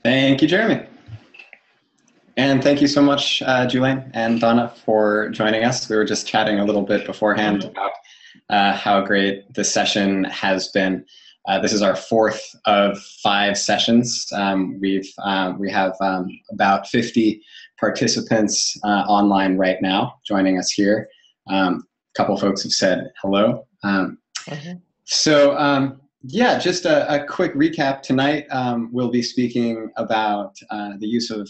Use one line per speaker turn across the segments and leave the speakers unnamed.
Thank you, Jeremy. And thank you so much, Julane and Donna, for joining us. We were just chatting a little bit beforehand about how great this session has been. This is our fourth of 5 sessions. We have about 50 participants online right now joining us here. A couple folks have said hello. Yeah, just a quick recap. Tonight, we'll be speaking about the use of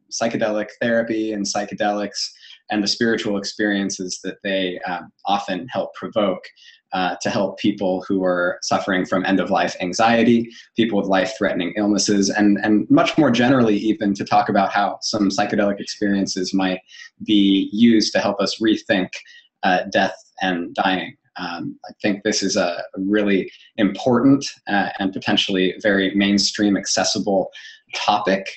psychedelic therapy and psychedelics and the spiritual experiences that they often help provoke to help people who are suffering from end-of-life anxiety, people with life-threatening illnesses, and much more generally even to talk about how some psychedelic experiences might be used to help us rethink death and dying. I think this is a really important and potentially very mainstream accessible topic,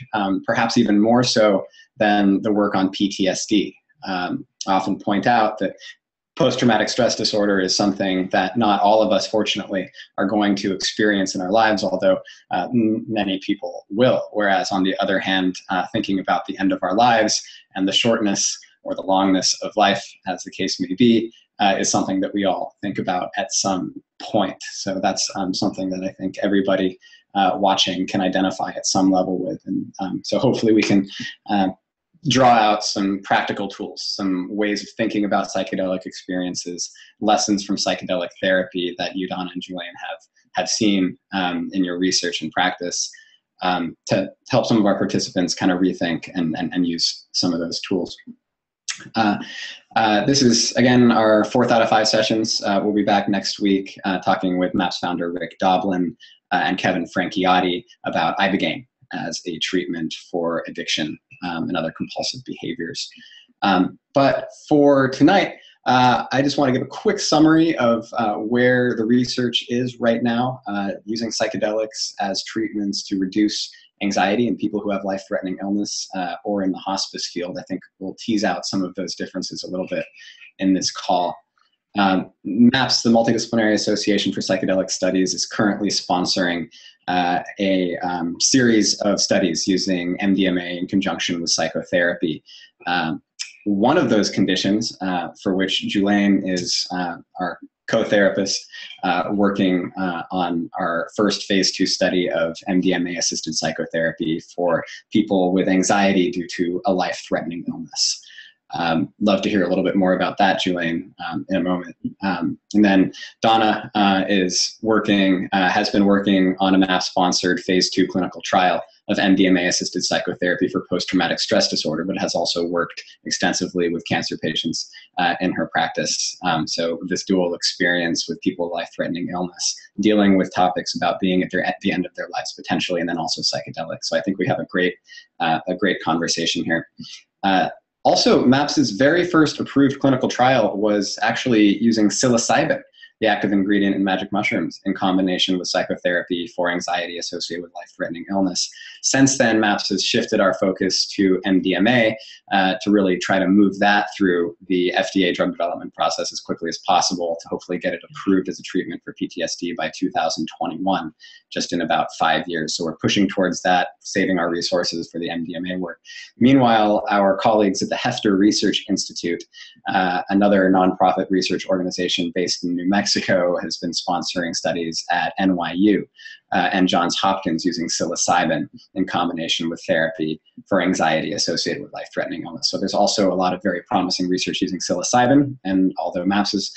perhaps even more so than the work on PTSD. I often point out that post-traumatic stress disorder is something that not all of us, fortunately, are going to experience in our lives, although many people will. Whereas on the other hand, thinking about the end of our lives and the shortness or the longness of life, as the case may be, is something that we all think about at some point. So that's something that I think everybody watching can identify at some level with. And so hopefully we can draw out some practical tools, some ways of thinking about psychedelic experiences, lessons from psychedelic therapy that you, Donna, and Julane have seen in your research and practice to help some of our participants kind of rethink and use some of those tools. This is, again, our 4th out of 5 sessions. We'll be back next week talking with MAPS founder Rick Doblin and Kevin Franciotti about ibogaine as a treatment for addiction and other compulsive behaviors. But for tonight, I just want to give a quick summary of where the research is right now, using psychedelics as treatments to reduce anxiety in people who have life-threatening illness or in the hospice field. I think we'll tease out some of those differences a little bit in this call. MAPS, the Multidisciplinary Association for Psychedelic Studies, is currently sponsoring a series of studies using MDMA in conjunction with psychotherapy. One of those conditions for which Julane is our co-therapist working on our first phase 2 study of MDMA-assisted psychotherapy for people with anxiety due to a life-threatening illness. Love to hear a little bit more about that, Julane, in a moment. And then Donna has been working on a MAPS-sponsored phase 2 clinical trial of MDMA-assisted psychotherapy for post-traumatic stress disorder, but has also worked extensively with cancer patients in her practice. So this dual experience with people with life-threatening illness, dealing with topics about being at the end of their lives potentially, and then also psychedelics. So I think we have a great conversation here. Also, MAPS's very first approved clinical trial was actually using psilocybin, the active ingredient in magic mushrooms, in combination with psychotherapy for anxiety associated with life-threatening illness. Since then, MAPS has shifted our focus to MDMA to really try to move that through the FDA drug development process as quickly as possible to hopefully get it approved as a treatment for PTSD by 2021, just in about 5 years. So we're pushing towards that, saving our resources for the MDMA work. Meanwhile, our colleagues at the Hefter Research Institute, another nonprofit research organization based in New Mexico, has been sponsoring studies at NYU and Johns Hopkins using psilocybin in combination with therapy for anxiety associated with life-threatening illness. So there's also a lot of very promising research using psilocybin, and although MAPS's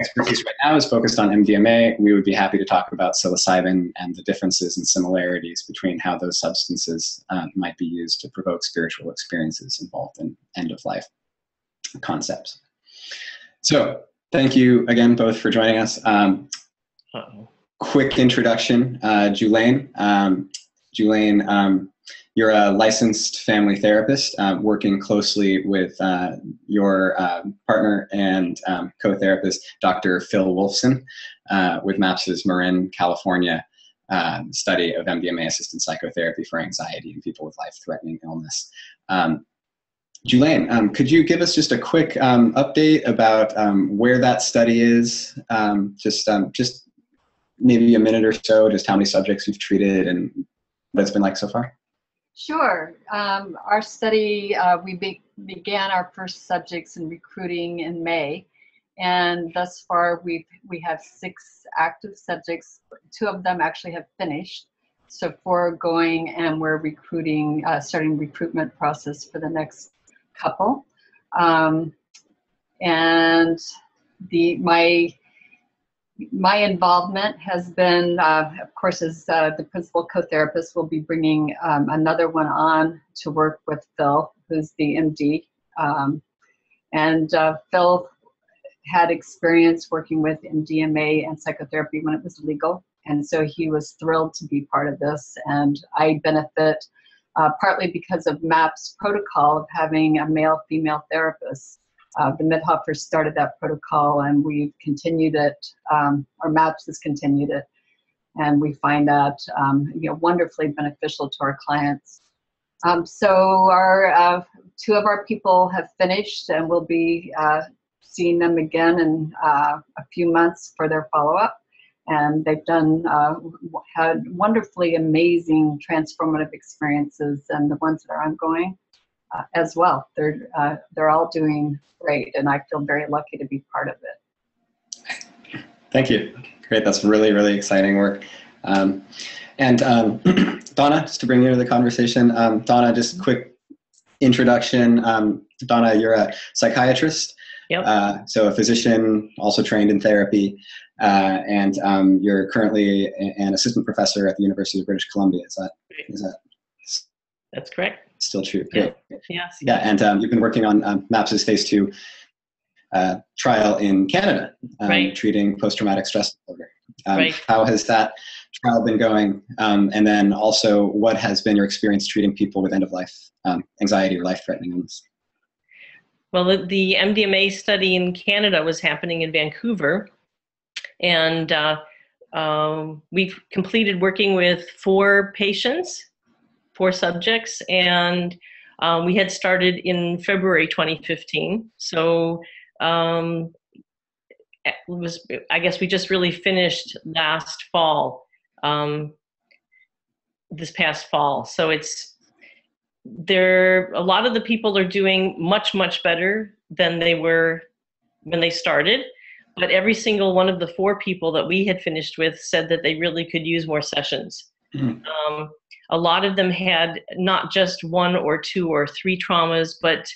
expertise right now is focused on MDMA, we would be happy to talk about psilocybin and the differences and similarities between how those substances might be used to provoke spiritual experiences involved in end-of-life concepts. So thank you again both for joining us. Quick introduction, Julane. Julane, you're a licensed family therapist working closely with your partner and co-therapist, Dr. Phil Wolfson, with MAPS's Marin, California study of MDMA-assisted psychotherapy for anxiety in people with life-threatening illness. Julane, could you give us just a quick update about where that study is? Just maybe a minute or so, just how many subjects you've treated and what it's been like so far?
Sure. Our study, we began our first subjects in recruiting in May, and thus far we have 6 active subjects. 2 of them actually have finished, so 4 are going, and we're recruiting, starting recruitment process for the next couple. And my involvement has been, of course, as the principal co-therapist, will be bringing another one on to work with Phil, who's the MD. And Phil had experience working with MDMA and psychotherapy when it was legal. And so he was thrilled to be part of this. And I benefit partly because of MAP's protocol of having a male-female therapist. The Midhoffers started that protocol, and we've continued it, or MAPS has continued it, and we find that wonderfully beneficial to our clients. So our 2 of our people have finished, and we'll be seeing them again in a few months for their follow-up. And they've had wonderfully amazing transformative experiences, and the ones that are ongoing as well. They're all doing great, and I feel very lucky to be part of it.
Thank you. Great. That's really, really exciting work. Donna, just to bring you to the conversation, Donna, just quick introduction. Donna, you're a psychiatrist.
Yep.
So a physician, also trained in therapy, and you're currently an assistant professor at the University of British Columbia. Is that?
That's correct.
Still true. Great.
Yes.
Yeah, and you've been working on MAPS's phase 2 trial in Canada,
right.
Treating post-traumatic stress disorder.
Right.
How has that trial been going? And then also, what has been your experience treating people with end-of-life anxiety or life-threatening illness?
Well, the MDMA study in Canada was happening in Vancouver, and we've completed working with 4 patients, 4 subjects, and we had started in February 2015. So I guess we just really finished last fall, this past fall. So a lot of the people are doing much, much better than they were when they started. But every single one of the 4 people that we had finished with said that they really could use more sessions. Mm-hmm. A lot of them had not just 1 or 2 or 3 traumas, but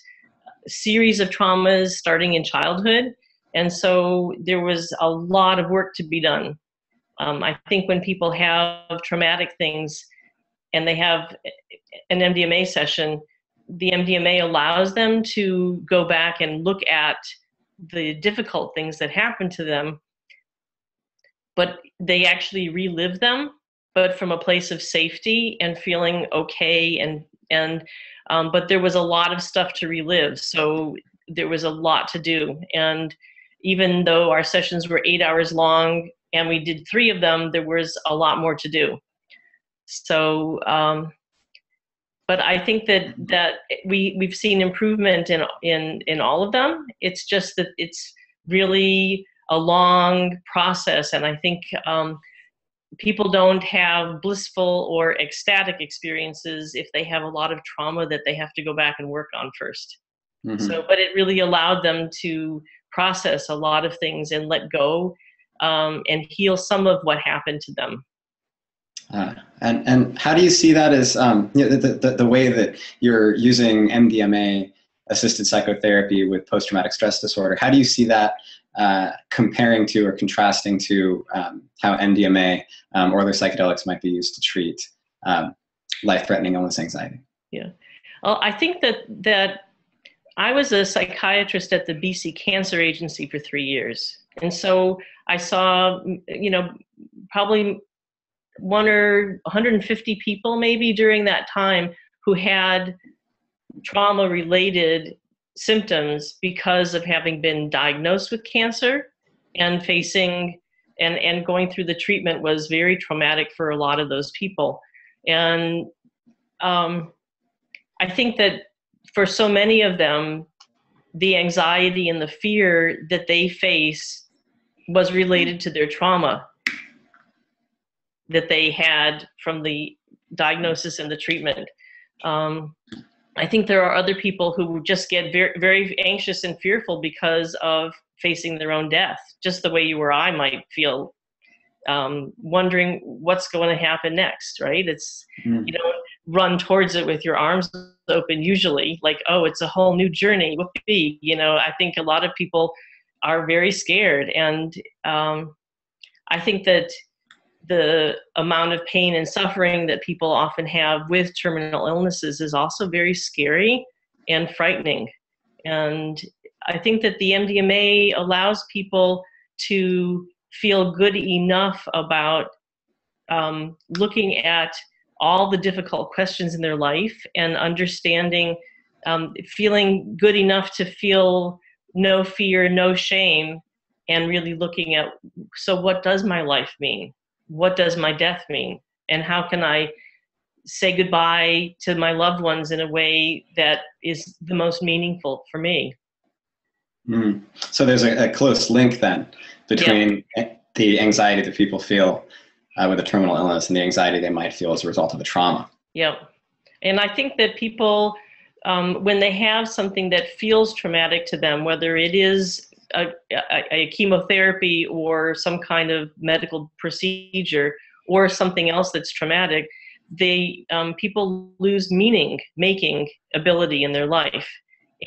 a series of traumas starting in childhood. And so there was a lot of work to be done. I think when people have traumatic things and they have an MDMA session, the MDMA allows them to go back and look at the difficult things that happened to them, but they actually relive them, but from a place of safety and feeling okay. But there was a lot of stuff to relive. So there was a lot to do. And even though our sessions were 8 hours long and we did 3 of them, there was a lot more to do. So, but I think that we've seen improvement in all of them. It's just that it's really a long process. And I think, people don't have blissful or ecstatic experiences if they have a lot of trauma that they have to go back and work on first. Mm-hmm. So, but it really allowed them to process a lot of things and let go, and heal some of what happened to them.
And how do you see that as the way that you're using MDMA assisted psychotherapy with post-traumatic stress disorder? How do you see that comparing to or contrasting to how MDMA or other psychedelics might be used to treat life-threatening illness anxiety?
Yeah, well, I think that I was a psychiatrist at the BC Cancer Agency for 3 years, and so I saw, probably 150 people maybe during that time who had trauma-related symptoms because of having been diagnosed with cancer and facing and going through the treatment was very traumatic for a lot of those people. And I think that for so many of them, the anxiety and the fear that they face was related to their trauma that they had from the diagnosis and the treatment. I think there are other people who just get very, very anxious and fearful because of facing their own death, just the way you or I might feel, wondering what's going to happen next, right? It's, you don't run towards it with your arms open usually, like, oh, it's a whole new journey. Whoopee. You know, I think a lot of people are very scared. And I think that the amount of pain and suffering that people often have with terminal illnesses is also very scary and frightening. And I think that the MDMA allows people to feel good enough about looking at all the difficult questions in their life and understanding, feeling good enough to feel no fear, no shame, and really looking at, so what does my life mean? What does my death mean? And how can I say goodbye to my loved ones in a way that is the most meaningful for me?
So there's a close link then between the anxiety that people feel with a terminal illness and the anxiety they might feel as a result of a trauma.
Yeah. And I think that people, when they have something that feels traumatic to them, whether it is a chemotherapy or some kind of medical procedure or something else that's traumatic, people lose making ability in their life.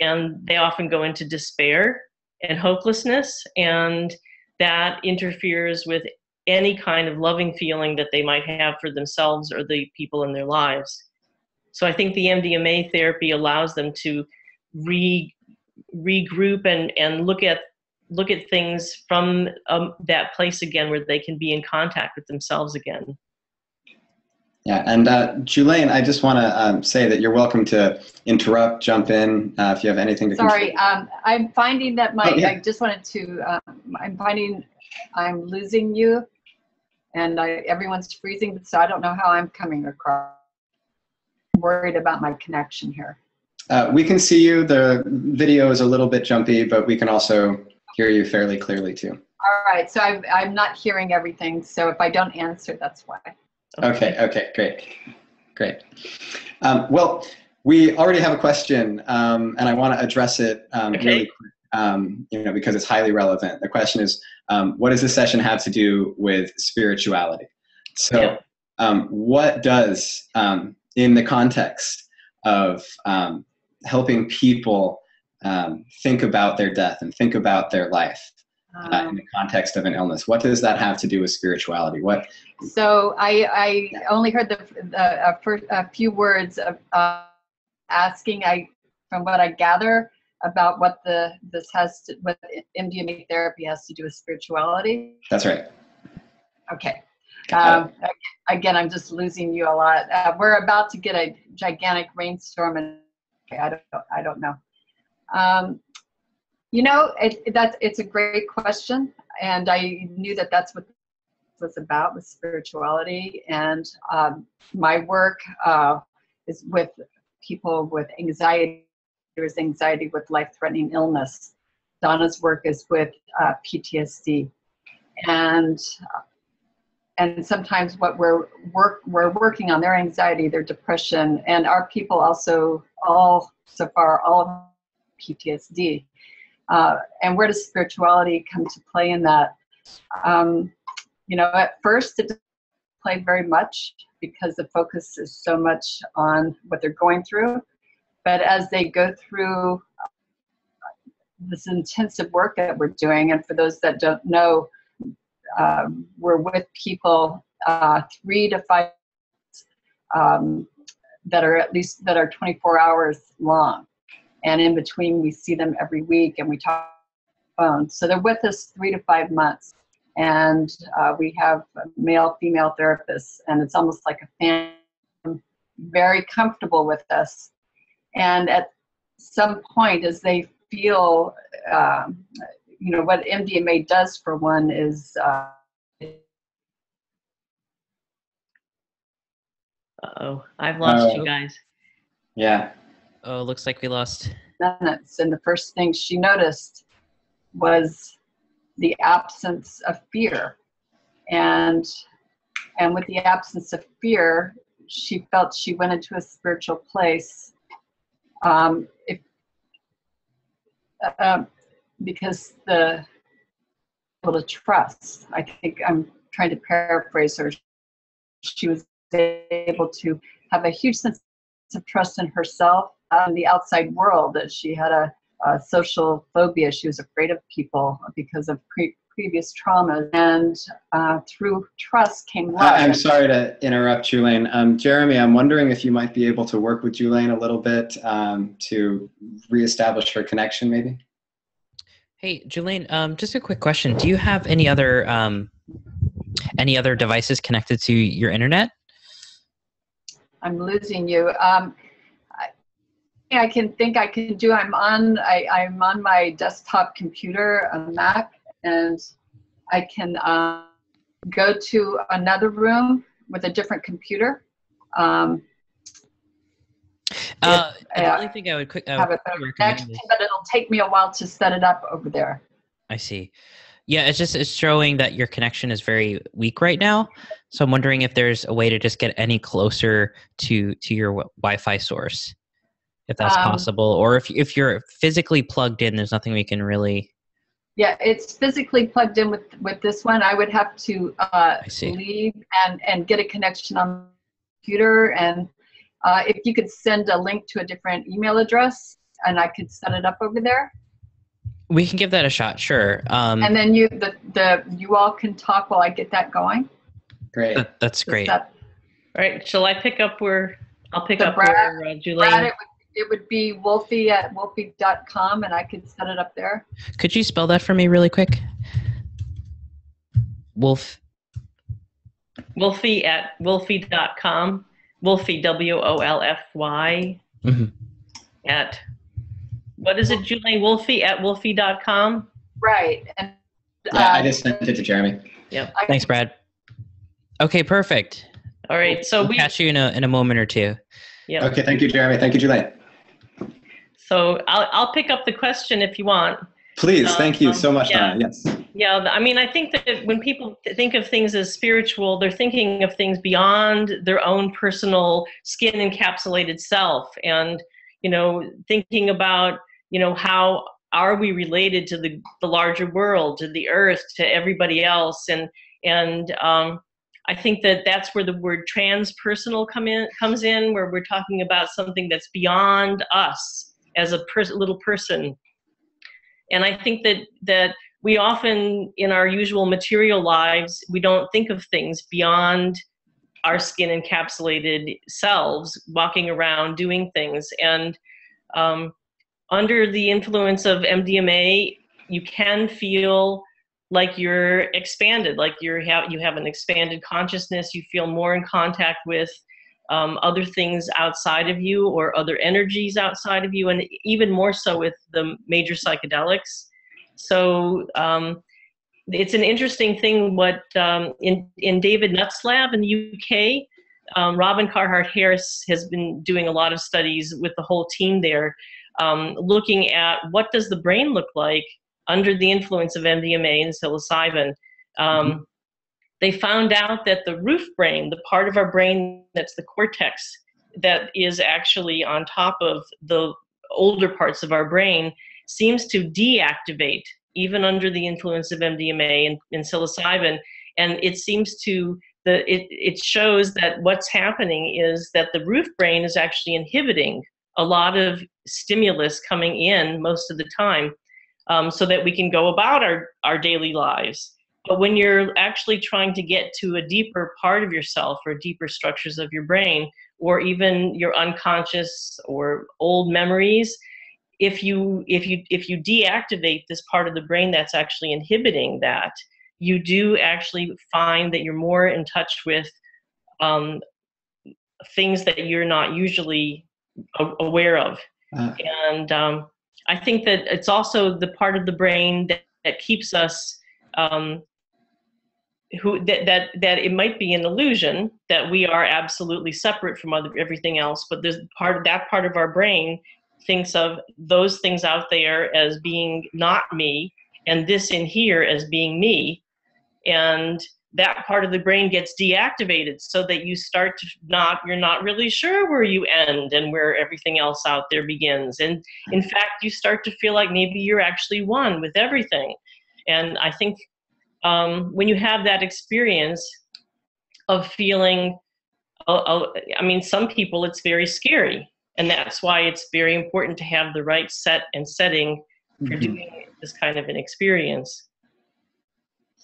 And they often go into despair and hopelessness, and that interferes with any kind of loving feeling that they might have for themselves or the people in their lives. So I think the MDMA therapy allows them to regroup and look at things from that place again, where they can be in contact with themselves again.
Yeah, and Julane, I just want to say that you're welcome to interrupt, jump in if you have anything to
Sorry,
contribute.
I'm finding that
I
just wanted to, I'm finding I'm losing you, and everyone's freezing, so I don't know how I'm coming across. I'm worried about my connection here.
We can see you. The video is a little bit jumpy, but we can also hear you fairly clearly too.
All right, so I'm not hearing everything, so if I don't answer, that's why.
Okay, great. Well, we already have a question, and I want to address it really quick, because it's highly relevant. The question is, what does this session have to do with spirituality? So what does, in the context of helping people think about their death and think about their life, in the context of an illness, what does that have to do with spirituality?
So I only heard the first few words of asking. From what I gather about what what MDMA therapy has to do with spirituality.
That's right.
Okay. Again, I'm just losing you a lot. We're about to get a gigantic rainstorm, and I don't know. It's a great question, and I knew that's what it was about, with spirituality. And my work is with people with anxiety. There's anxiety with life-threatening illness. Donna's work is with PTSD, and sometimes what we're working on, their anxiety, their depression, and our people also all have PTSD. And where does spirituality come to play in that? At first it didn't play very much because the focus is so much on what they're going through. But as they go through this intensive work that we're doing, and for those that don't know, we're with people 3 to 5 that are 24 hours long. And in between, we see them every week, and we talk on the phone. So they're with us 3 to 5 months, and we have male, female therapists, and it's almost like a family, very comfortable with us. And at some point, as they feel, what MDMA does for one is.
Uh-oh, I've lost you guys.
Yeah.
Oh, looks like we lost.
Minutes, and the first thing she noticed was the absence of fear, and with the absence of fear, she felt she went into a spiritual place. If because able to trust. I think I'm trying to paraphrase her. She was able to have a huge sense of trust in herself and the outside world. That she had a social phobia. She was afraid of people because of previous traumas, and through trust came love.
I'm sorry to interrupt, Julane. Jeremy, I'm wondering if you might be able to work with Julane a little bit to reestablish her connection, maybe?
Hey, Julane, just a quick question. Do you have any other devices connected to your internet?
I'm losing you. I can think I can do. I'm on my desktop computer, a Mac, and I can go to another room with a different computer.
The only thing I would
have a better connection, but it'll take me a while to set it up over there.
I see. Yeah, it's showing that your connection is very weak right now. So I'm wondering if there's a way to just get any closer to your Wi-Fi source, if that's possible, or if you're physically plugged in, there's nothing we can really. Yeah,
it's physically plugged in with this one. I would have to leave and get a connection on the computer. And if you could send a link to a different email address, and I could set it up over there.
We can give that a shot, sure.
And then you all can talk while I get that going.
Great.
That's great.
All right. Shall I pick up where? I'll pick up where Julane.
Brad, it would be Wolfie at wolfie.com, and I could set it up there.
Could you spell that for me really quick? Wolfie
at wolfie.com. Wolfie, WOLFY.
Mm-hmm.
At, what is it, Julane? Wolfie at wolfie.com?
Right. And,
yeah, I just sent it to Jeremy.
Yep.
Thanks, Brad. Okay, perfect.
All right. So
we'll catch you in a moment or two.
Yeah.
Okay. Thank you, Jeremy. Thank you, Julane.
So I'll pick up the question if you want.
Please. Thank you so much,
yeah.
Donna. Yes.
Yeah. I mean, I think that when people think of things as spiritual, they're thinking of things beyond their own personal skin encapsulated self, and thinking about how are we related to the larger world, to the earth, to everybody else, and I think that that's where the word transpersonal comes in, where we're talking about something that's beyond us as a little person. And I think that we often, in our usual material lives, we don't think of things beyond our skin encapsulated selves, walking around doing things. And under the influence of MDMA, you can feel like you're expanded, like you have an expanded consciousness. You feel more in contact with other things outside of you, or other energies outside of you, and even more so with the major psychedelics. So it's an interesting thing what in David Nutt's lab in the UK, Robin Carhart-Harris has been doing a lot of studies with the whole team there, looking at what does the brain look like under the influence of MDMA and psilocybin. They found out that the roof brain, the part of our brain that's the cortex, that is actually on top of the older parts of our brain, seems to deactivate even under the influence of MDMA and psilocybin. And it seems to, it shows that what's happening is that the roof brain is actually inhibiting a lot of stimulus coming in most of the time, so that we can go about our daily lives. But when you're actually trying to get to a deeper part of yourself, or deeper structures of your brain, or even your unconscious or old memories, if you deactivate this part of the brain that's actually inhibiting that, you do actually find that you're more in touch with things that you're not usually aware of. And I think that it's also the part of the brain that keeps us, that it might be an illusion that we are absolutely separate from everything else, but there's that part of our brain thinks of those things out there as being not me, and this in here as being me. And that part of the brain gets deactivated so that you start to you're not really sure where you end and where everything else out there begins. And in fact, you start to feel like maybe you're actually one with everything. And I think when you have that experience of feeling, I mean, some people, it's very scary. And that's why it's very important to have the right set and setting for doing this kind of an experience.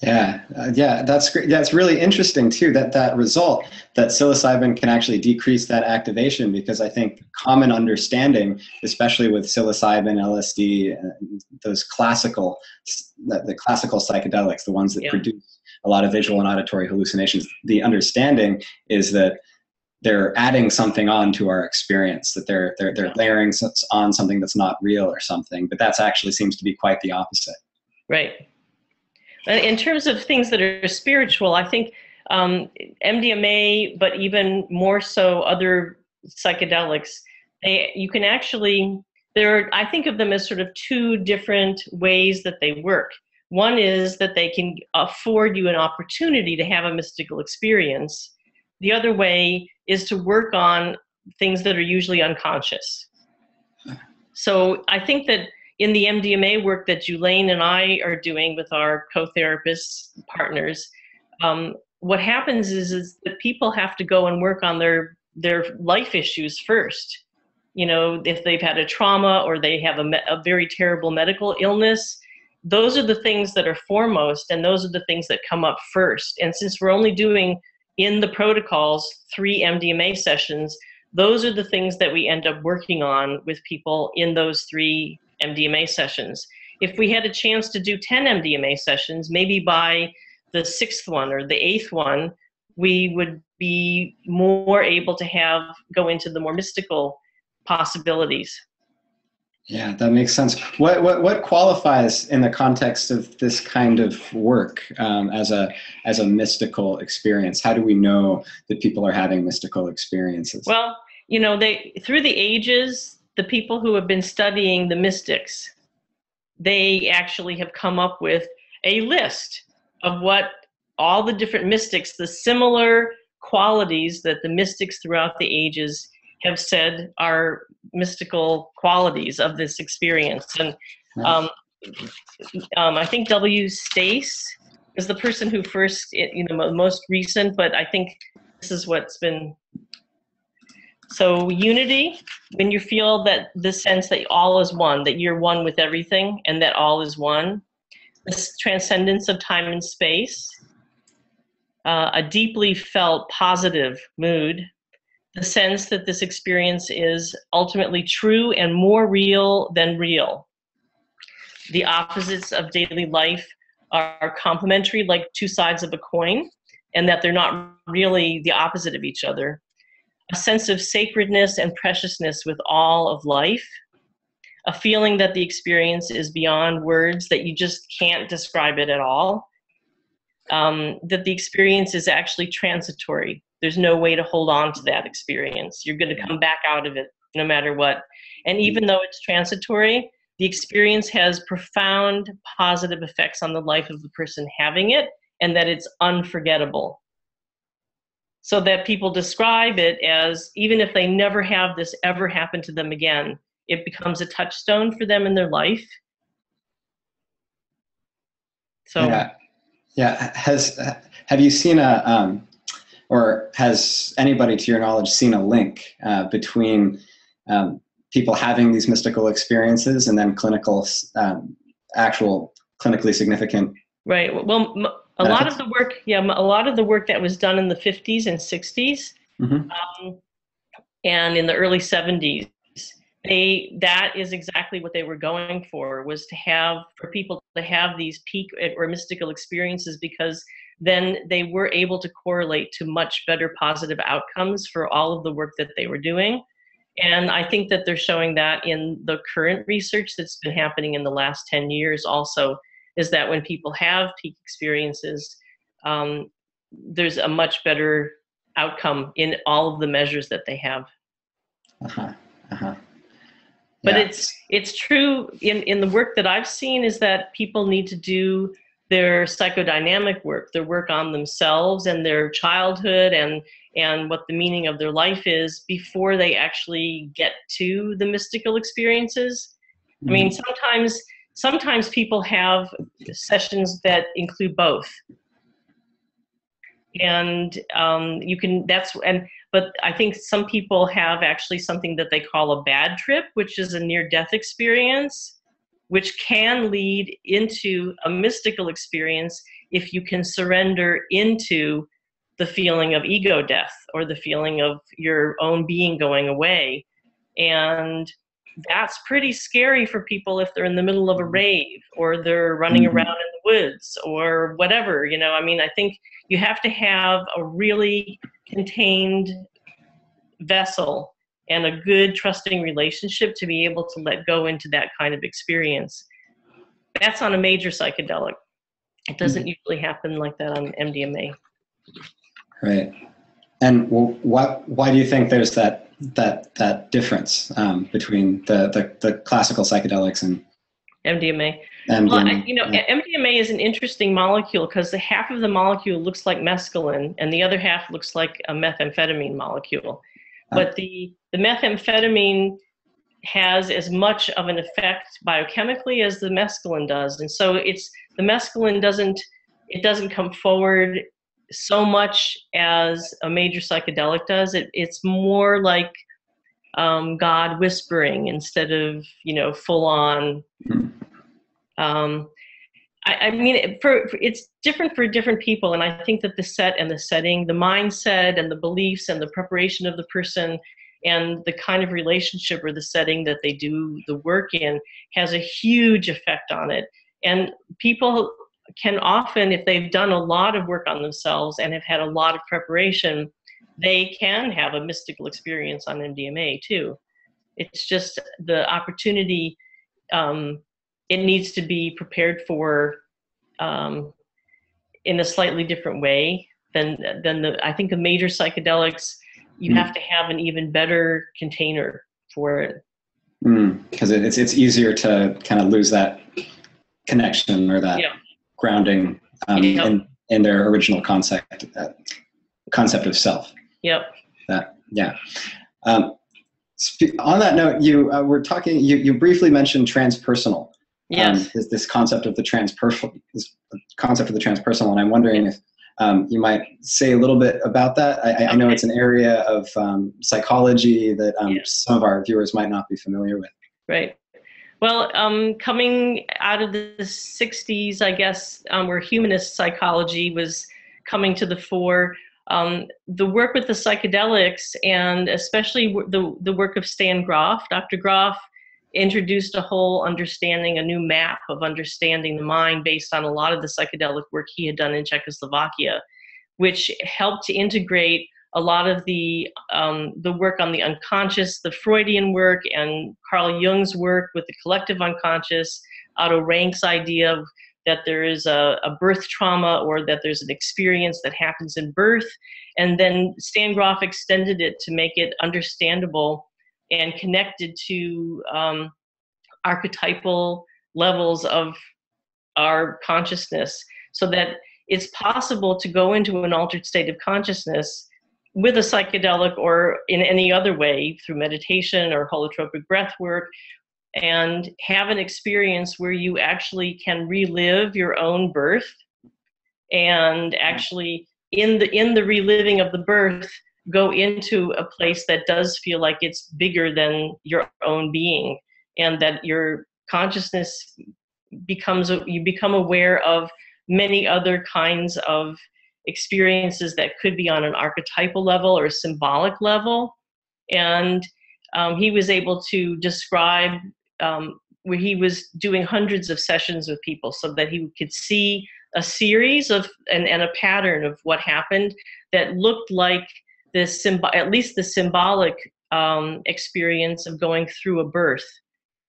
Yeah, that's great. Yeah, it's really interesting too, that result, that psilocybin can actually decrease that activation, because I think common understanding, especially with psilocybin, LSD, those classical, the classical psychedelics, the ones that produce a lot of visual and auditory hallucinations, the understanding is that they're adding something on to our experience, that they're layering on something that's not real or something, but that's actually seems to be quite the opposite.
Right. In terms of things that are spiritual, I think MDMA, but even more so other psychedelics, you can actually, I think of them as sort of two different ways that they work. One is that they can afford you an opportunity to have a mystical experience. The other way is to work on things that are usually unconscious. So I think that in the MDMA work that Julane and I are doing with our co-therapist partners, what happens is that people have to go and work on their life issues first. You know, if they've had a trauma or they have a very terrible medical illness, those are the things that are foremost, and those are the things that come up first. And since we're only doing in the protocols 3 MDMA sessions, those are the things that we end up working on with people in those 3 MDMA sessions. If we had a chance to do 10 MDMA sessions, maybe by the 6th one or the 8th one, we would be more able to go into the more mystical possibilities.
Yeah, that makes sense. What qualifies in the context of this kind of work as a mystical experience? How do we know that people are having mystical experiences?
Well, you know, through the ages, the people who have been studying the mystics, they actually have come up with a list of what all the different mystics, the similar qualities that the mystics throughout the ages have said are mystical qualities of this experience. And I think W. Stace is the person who first, most recent, but I think this is what's been. So unity, when you feel that the sense that all is one, that you're one with everything and that all is one. This transcendence of time and space, a deeply felt positive mood, the sense that this experience is ultimately true and more real than real. The opposites of daily life are complementary, like 2 sides of a coin, and that they're not really the opposite of each other. A sense of sacredness and preciousness with all of life, a feeling that the experience is beyond words, that you just can't describe it at all, that the experience is actually transitory. There's no way to hold on to that experience. You're going to come back out of it no matter what. And even though it's transitory, the experience has profound positive effects on the life of the person having it, and that it's unforgettable. So that people describe it as, even if they never have this ever happen to them again, it becomes a touchstone for them in their life. So
yeah. Have you seen or has anybody to your knowledge seen a link between people having these mystical experiences and then actual clinically significant?
Right. Well, a lot of the work that was done in the 50s and 60s, and in the early 70s, that is exactly what they were going for, was for people to have these peak or mystical experiences, because then they were able to correlate to much better positive outcomes for all of the work that they were doing. And I think that they're showing that in the current research that's been happening in the last 10 years also, is that when people have peak experiences, there's a much better outcome in all of the measures that they have. But it's true in the work that I've seen, is that people need to do their psychodynamic work, their work on themselves and their childhood and what the meaning of their life is before they actually get to the mystical experiences. I mean, sometimes people have sessions that include both. And but I think some people have actually something that they call a bad trip, which is a near-death experience, which can lead into a mystical experience if you can surrender into the feeling of ego death or the feeling of your own being going away. And that's pretty scary for people if they're in the middle of a rave or they're running around in the woods or whatever. You know, I mean, I think you have to have a really contained vessel and a good trusting relationship to be able to let go into that kind of experience. That's on a major psychedelic. It doesn't usually happen like that on MDMA.
Right. And why do you think there's that difference between the classical psychedelics and
MDMA?
MDMA?
Well, MDMA is an interesting molecule because half of the molecule looks like mescaline and the other half looks like a methamphetamine molecule. But the methamphetamine has as much of an effect biochemically as the mescaline does. And so the mescaline doesn't come forward so much as a major psychedelic does. It's more like God whispering instead of, full on. I mean, it's different for different people, and I think that the set and the setting, the mindset and the beliefs and the preparation of the person and the kind of relationship or the setting that they do the work in has a huge effect on it. And people can often, if they've done a lot of work on themselves and have had a lot of preparation, they can have a mystical experience on MDMA too. It's just the opportunity, it needs to be prepared for in a slightly different way than I think the major psychedelics, you have to have an even better container for it.
Because it's easier to kind of lose that connection or that grounding in their original concept of self.
Yep.
On that note, you were talking. You briefly mentioned transpersonal.
Yes.
This concept of the transpersonal, and I'm wondering if you might say a little bit about that. I know it's an area of psychology that some of our viewers might not be familiar with.
Right. Well, coming out of the 60s, I guess, where humanist psychology was coming to the fore, the work with the psychedelics and especially the work of Stan Grof, Dr. Grof, introduced a whole understanding, a new map of understanding the mind based on a lot of the psychedelic work he had done in Czechoslovakia, which helped to integrate a lot of the work on the unconscious, the Freudian work, and Carl Jung's work with the collective unconscious, Otto Rank's idea of that there is a birth trauma or that there's an experience that happens in birth. And then Stan Grof extended it to make it understandable and connected to archetypal levels of our consciousness, so that it's possible to go into an altered state of consciousness with a psychedelic or in any other way through meditation or holotropic breath work and have an experience where you actually can relive your own birth and actually in the reliving of the birth go into a place that does feel like it's bigger than your own being, and that your consciousness you become aware of many other kinds of experiences that could be on an archetypal level or a symbolic level. And he was able to describe where he was doing hundreds of sessions with people so that he could see a series of and a pattern of what happened that looked like at least the symbolic experience of going through a birth,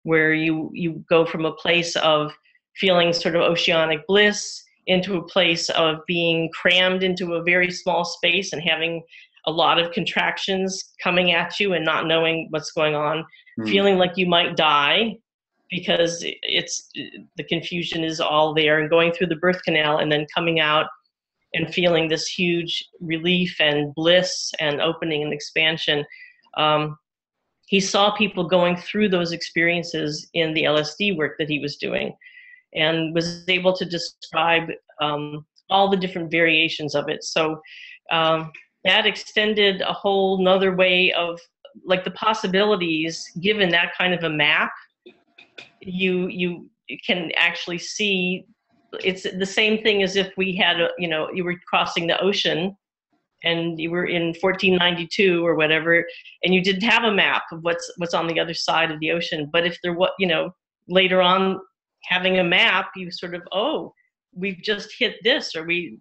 where you go from a place of feeling sort of oceanic bliss into a place of being crammed into a very small space and having a lot of contractions coming at you and not knowing what's going on, feeling like you might die, because it's the confusion is all there, and going through the birth canal and then coming out and feeling this huge relief and bliss and opening and expansion. He saw people going through those experiences in the LSD work that he was doing, and was able to describe all the different variations of it. So that extended a whole nother way of, like, the possibilities. Given that kind of a map, you can actually see. It's the same thing as if we had you were crossing the ocean and you were in 1492 or whatever, and you didn't have a map of what's on the other side of the ocean. But if there was, later on, having a map, you sort of, oh, we've just hit this, or we've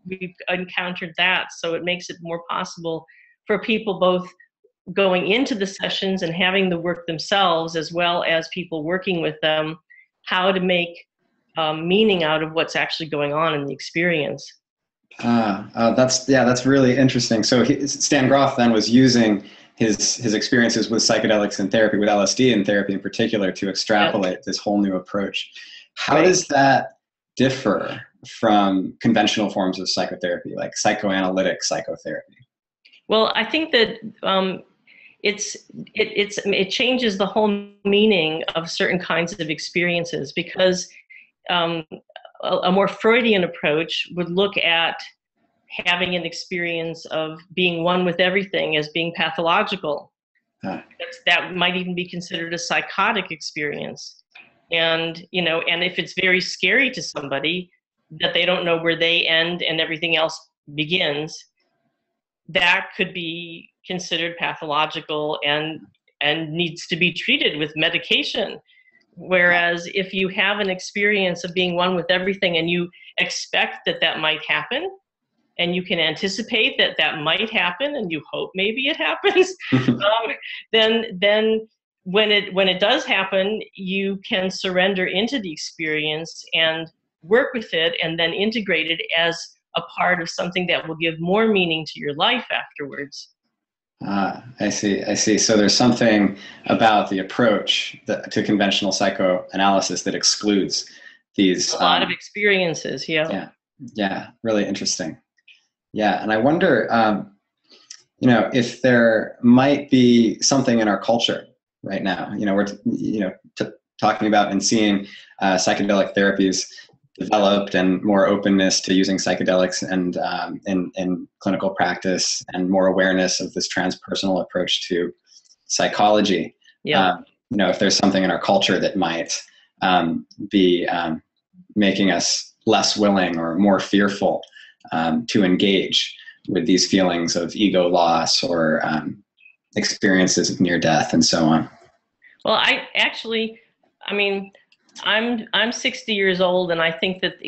encountered that. So it makes it more possible for people both going into the sessions and having the work themselves, as well as people working with them, how to make meaning out of what's actually going on in the experience.
That's really interesting. So Stan Grof then was using his experiences with psychedelics and therapy, with LSD and therapy in particular, to extrapolate this whole new approach. How does that differ from conventional forms of psychotherapy, like psychoanalytic psychotherapy?
Well, I think that it changes the whole meaning of certain kinds of experiences, because a more Freudian approach would look at having an experience of being one with everything as being pathological. That might even be considered a psychotic experience. And, and if it's very scary to somebody that they don't know where they end and everything else begins, that could be considered pathological and needs to be treated with medication. Whereas if you have an experience of being one with everything and you expect that might happen, and you can anticipate that might happen, and you hope maybe it happens, then when it does happen, you can surrender into the experience and work with it, and then integrate it as a part of something that will give more meaning to your life afterwards.
I see. So there's something about the approach to conventional psychoanalysis that excludes these. A
lot of experiences,
yeah. Yeah, really interesting. Yeah, and I wonder, if there might be something in our culture right now. We're talking about and seeing psychedelic therapies developed, and more openness to using psychedelics and in clinical practice, and more awareness of this transpersonal approach to psychology.
Yeah.
If there's something in our culture that might be making us less willing or more fearful to engage with these feelings of ego loss or experiences of near death and so on.
Well, I'm 60 years old, and I think that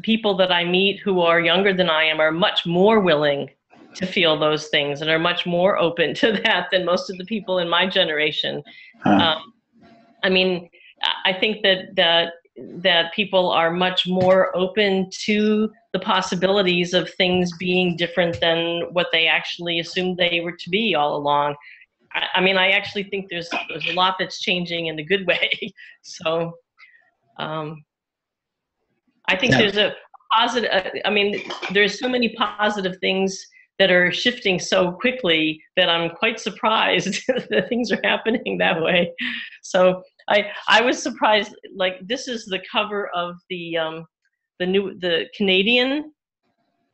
people that I meet who are younger than I am are much more willing to feel those things and are much more open to that than most of the people in my generation. I think that people are much more open to the possibilities of things being different than what they actually assumed they were to be all along. I actually think there's a lot that's changing in a good way. So I think there's a positive, there's so many positive things that are shifting so quickly that I'm quite surprised that things are happening that way. So I was surprised, like, this is the cover of the Canadian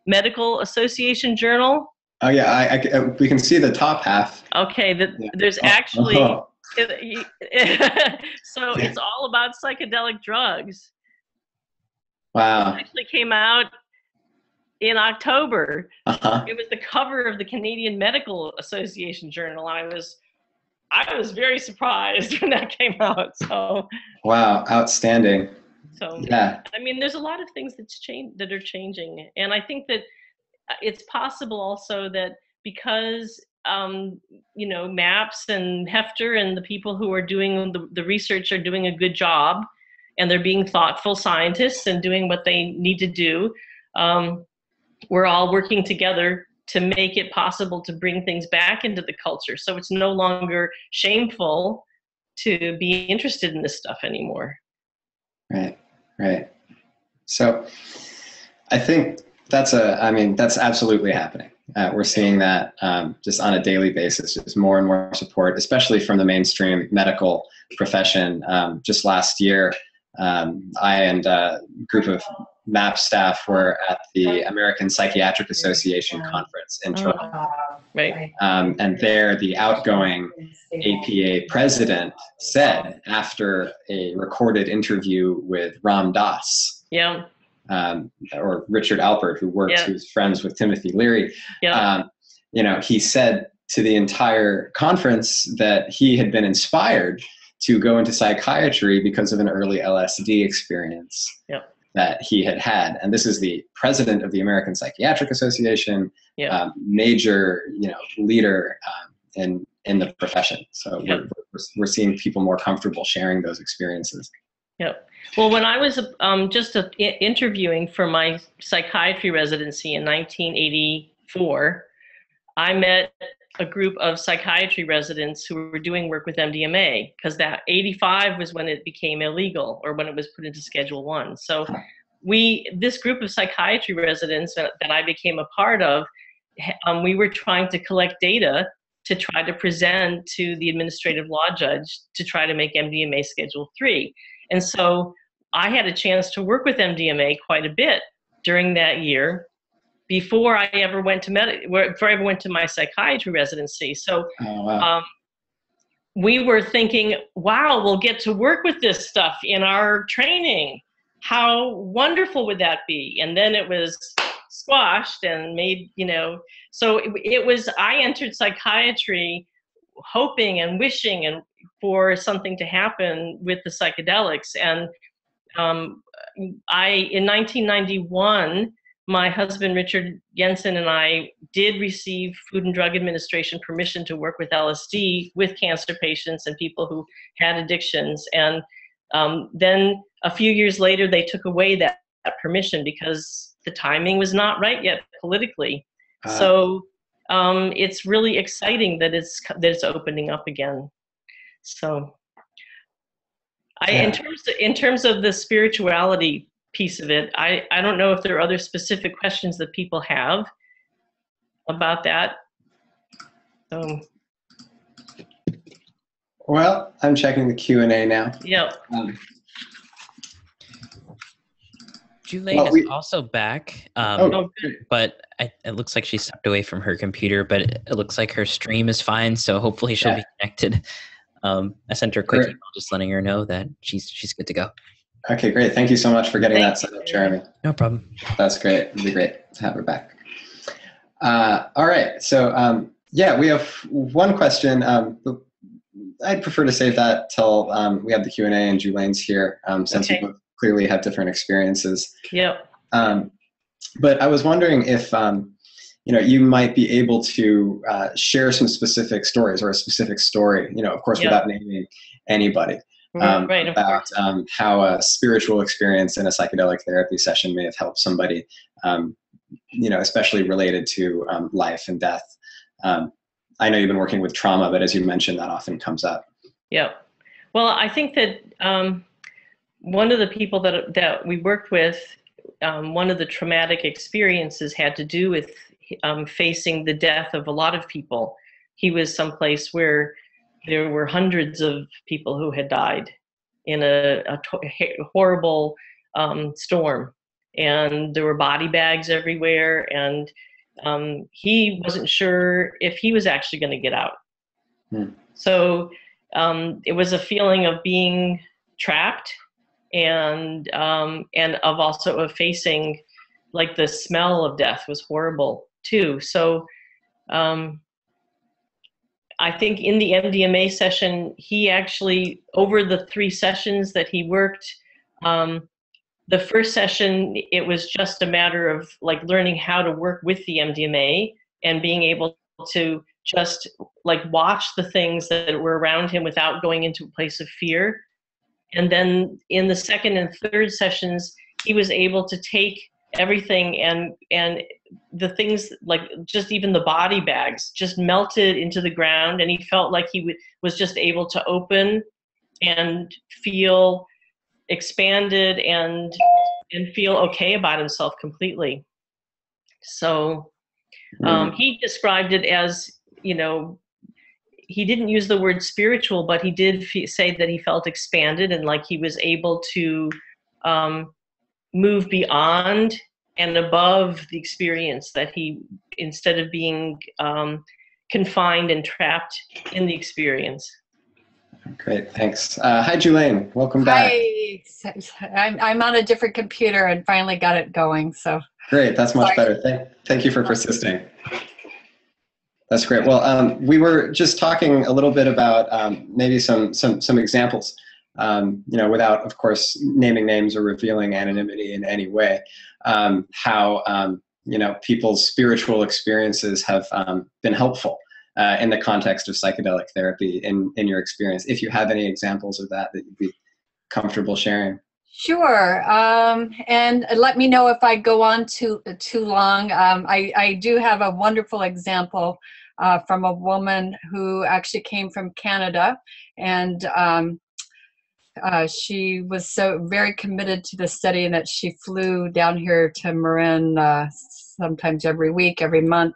Medical Association Journal.
Oh yeah, we can see the top half.
Okay, there's actually, so it's all about psychedelic drugs.
Wow.
It actually came out in October.
Uh-huh.
It was the cover of the Canadian Medical Association Journal. I was very surprised when that came out. So. Wow,
outstanding.
So
yeah,
there's a lot of things that are changing, and I think that it's possible also that because MAPS and Hefter and the people who are doing the research are doing a good job, and they're being thoughtful scientists and doing what they need to do. We're all working together to make it possible to bring things back into the culture. So it's no longer shameful to be interested in this stuff anymore.
Right. Right. So I think that's absolutely happening. We're seeing that just on a daily basis, just more and more support, especially from the mainstream medical profession. Just last year, I and a group of MAP staff were at the American Psychiatric Association conference in Toronto.
Right.
And there, the outgoing APA president said, after a recorded interview with Ram Dass,
Yeah.
or Richard Alpert, who's friends with Timothy Leary, he said to the entire conference that he had been inspired to go into psychiatry because of an early LSD experience that he had had. And this is the president of the American Psychiatric Association, major leader in the profession. So we're seeing people more comfortable sharing those experiences.
Yep. Well, when I was interviewing for my psychiatry residency in 1984, I met a group of psychiatry residents who were doing work with MDMA, because that 85 was when it became illegal, or when it was put into Schedule 1. So this group of psychiatry residents that I became a part of, we were trying to collect data to try to present to the administrative law judge to try to make MDMA Schedule 3. And so I had a chance to work with MDMA quite a bit during that year before I ever went to my psychiatry residency. So we were thinking, wow, we'll get to work with this stuff in our training. How wonderful would that be? And then it was squashed and made, so I entered psychiatry hoping and wishing and for something to happen with the psychedelics. And in 1991, my husband, Richard Jensen, and I did receive Food and Drug Administration permission to work with LSD with cancer patients and people who had addictions. And then a few years later, they took away that permission because the timing was not right yet politically. So it's really exciting that it's opening up again. So in terms of the spirituality piece of it, I don't know if there are other specific questions that people have about that.
Well, I'm checking the Q&A now.
Yeah.
Julane is also back, but it looks like she stepped away from her computer, but it looks like her stream is fine, so hopefully she'll be connected. I sent her a quick email just letting her know that she's good to go.
Okay, great. Thank you so much for getting that set up, Jeremy.
No problem.
That's great. It'd be great to have her back. All right. So, we have one question. I'd prefer to save that till we have the Q&A and Julane's here, since we both clearly have different experiences.
Yep.
But I was wondering if you might be able to share some specific stories or a specific story, of course, without naming anybody, about how a spiritual experience in a psychedelic therapy session may have helped somebody, especially related to life and death. I know you've been working with trauma, but as you mentioned, that often comes up. Yeah.
Well, I think that one of the people that we worked with, one of the traumatic experiences had to do with facing the death of a lot of people. He was someplace where there were hundreds of people who had died in a horrible storm, and there were body bags everywhere, and he wasn't sure if he was actually going to get out. So it was a feeling of being trapped, and of also of facing, like, the smell of death was horrible too. So I think in the MDMA session, he actually, over the 3 sessions that he worked, the first session, it was just a matter of like learning how to work with the MDMA and being able to just like watch the things that were around him without going into a place of fear. And then in the second and third sessions, he was able to take everything and the things, like just even the body bags, just melted into the ground, and he felt like he was just able to open and feel expanded and feel okay about himself completely. So he described it as, you know, he didn't use the word spiritual, but he did say that he felt expanded and like he was able to move beyond and above the experience, that he, instead of being confined and trapped in the experience.
Great, thanks. Hi, Julane. Welcome back.
Hi. I'm on a different computer and finally got it going. So
great, that's much better. Thank you for persisting. That's great. Well, we were just talking a little bit about maybe some examples, you know, without, of course, naming names or revealing anonymity in any way, how, you know, people's spiritual experiences have been helpful in the context of psychedelic therapy in your experience. If you have any examples of that you'd be comfortable sharing.
Sure. And let me know if I go on too long. I do have a wonderful example from a woman who actually came from Canada, and she was so very committed to the study that she flew down here to Marin sometimes every week, every month.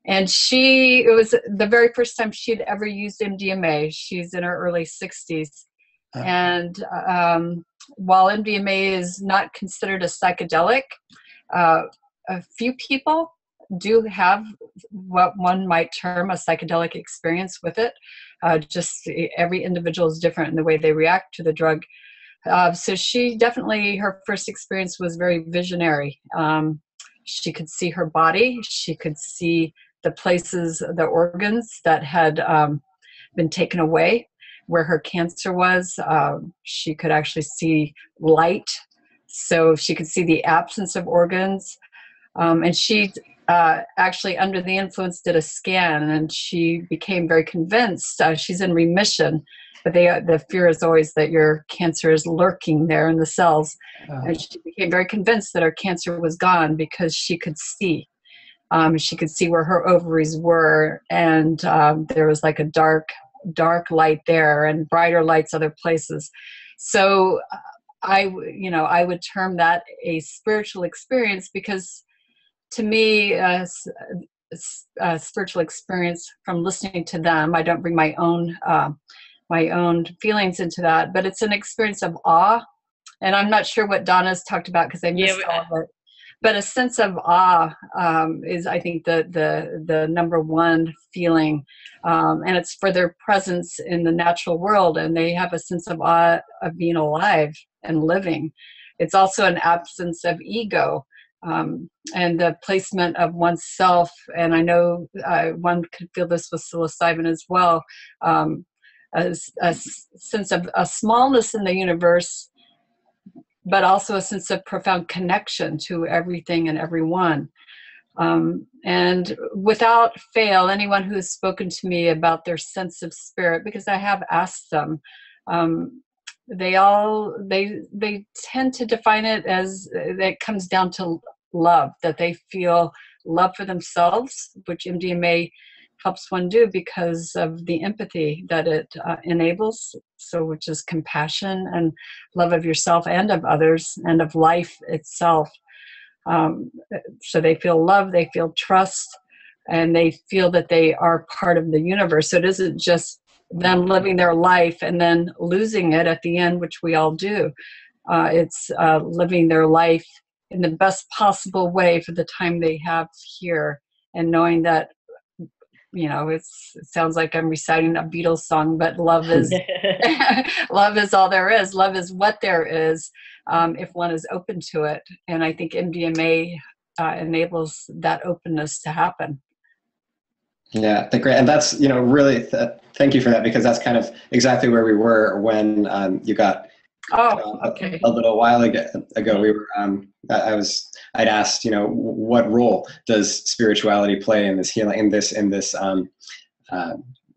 And it was the very first time she'd ever used MDMA. She's in her early 60s. And while MDMA is not considered a psychedelic, a few people do have what one might term a psychedelic experience with it. Just every individual is different in the way they react to the drug. So she definitely, her first experience was very visionary. She could see her body. She could see the places, the organs that had been taken away, where her cancer was. She could actually see light, so she could see the absence of organs. And she actually, under the influence, did a scan, and she became very convinced. She's in remission, but the fear is always that your cancer is lurking there in the cells. And she became very convinced that her cancer was gone because she could see. She could see where her ovaries were, and there was like a dark light there and brighter lights other places. So I would term that a spiritual experience, because to me, spiritual experience from listening to them, I don't bring my own feelings into that, but it's an experience of awe. And I'm not sure what Donna's talked about because I missed all of it. But a sense of awe is, I think, the number one feeling, and it's for their presence in the natural world, and they have a sense of awe of being alive and living. It's also an absence of ego, and the placement of oneself. And I know one could feel this with psilocybin as well, a sense of a smallness in the universe, but also a sense of profound connection to everything and everyone. And without fail, anyone who has spoken to me about their sense of spirit, because I have asked them, they tend to define it as that it comes down to love, that they feel love for themselves, which MDMA helps one do because of the empathy that it enables, so which is compassion and love of yourself and of others and of life itself. So they feel love, they feel trust, and they feel that they are part of the universe. So it isn't just them living their life and then losing it at the end, which we all do. It's living their life in the best possible way for the time they have here, and knowing that, you know, it sounds like I'm reciting a Beatles song, but love is love is all there is. Love is what there is, if one is open to it. And I think MDMA enables that openness to happen.
Yeah, great. And that's, you know, really, thank you for that, because that's kind of exactly where we were when you got
okay.
a little while ago. We were, I'd asked, you know, what role does spirituality play in this healing, in this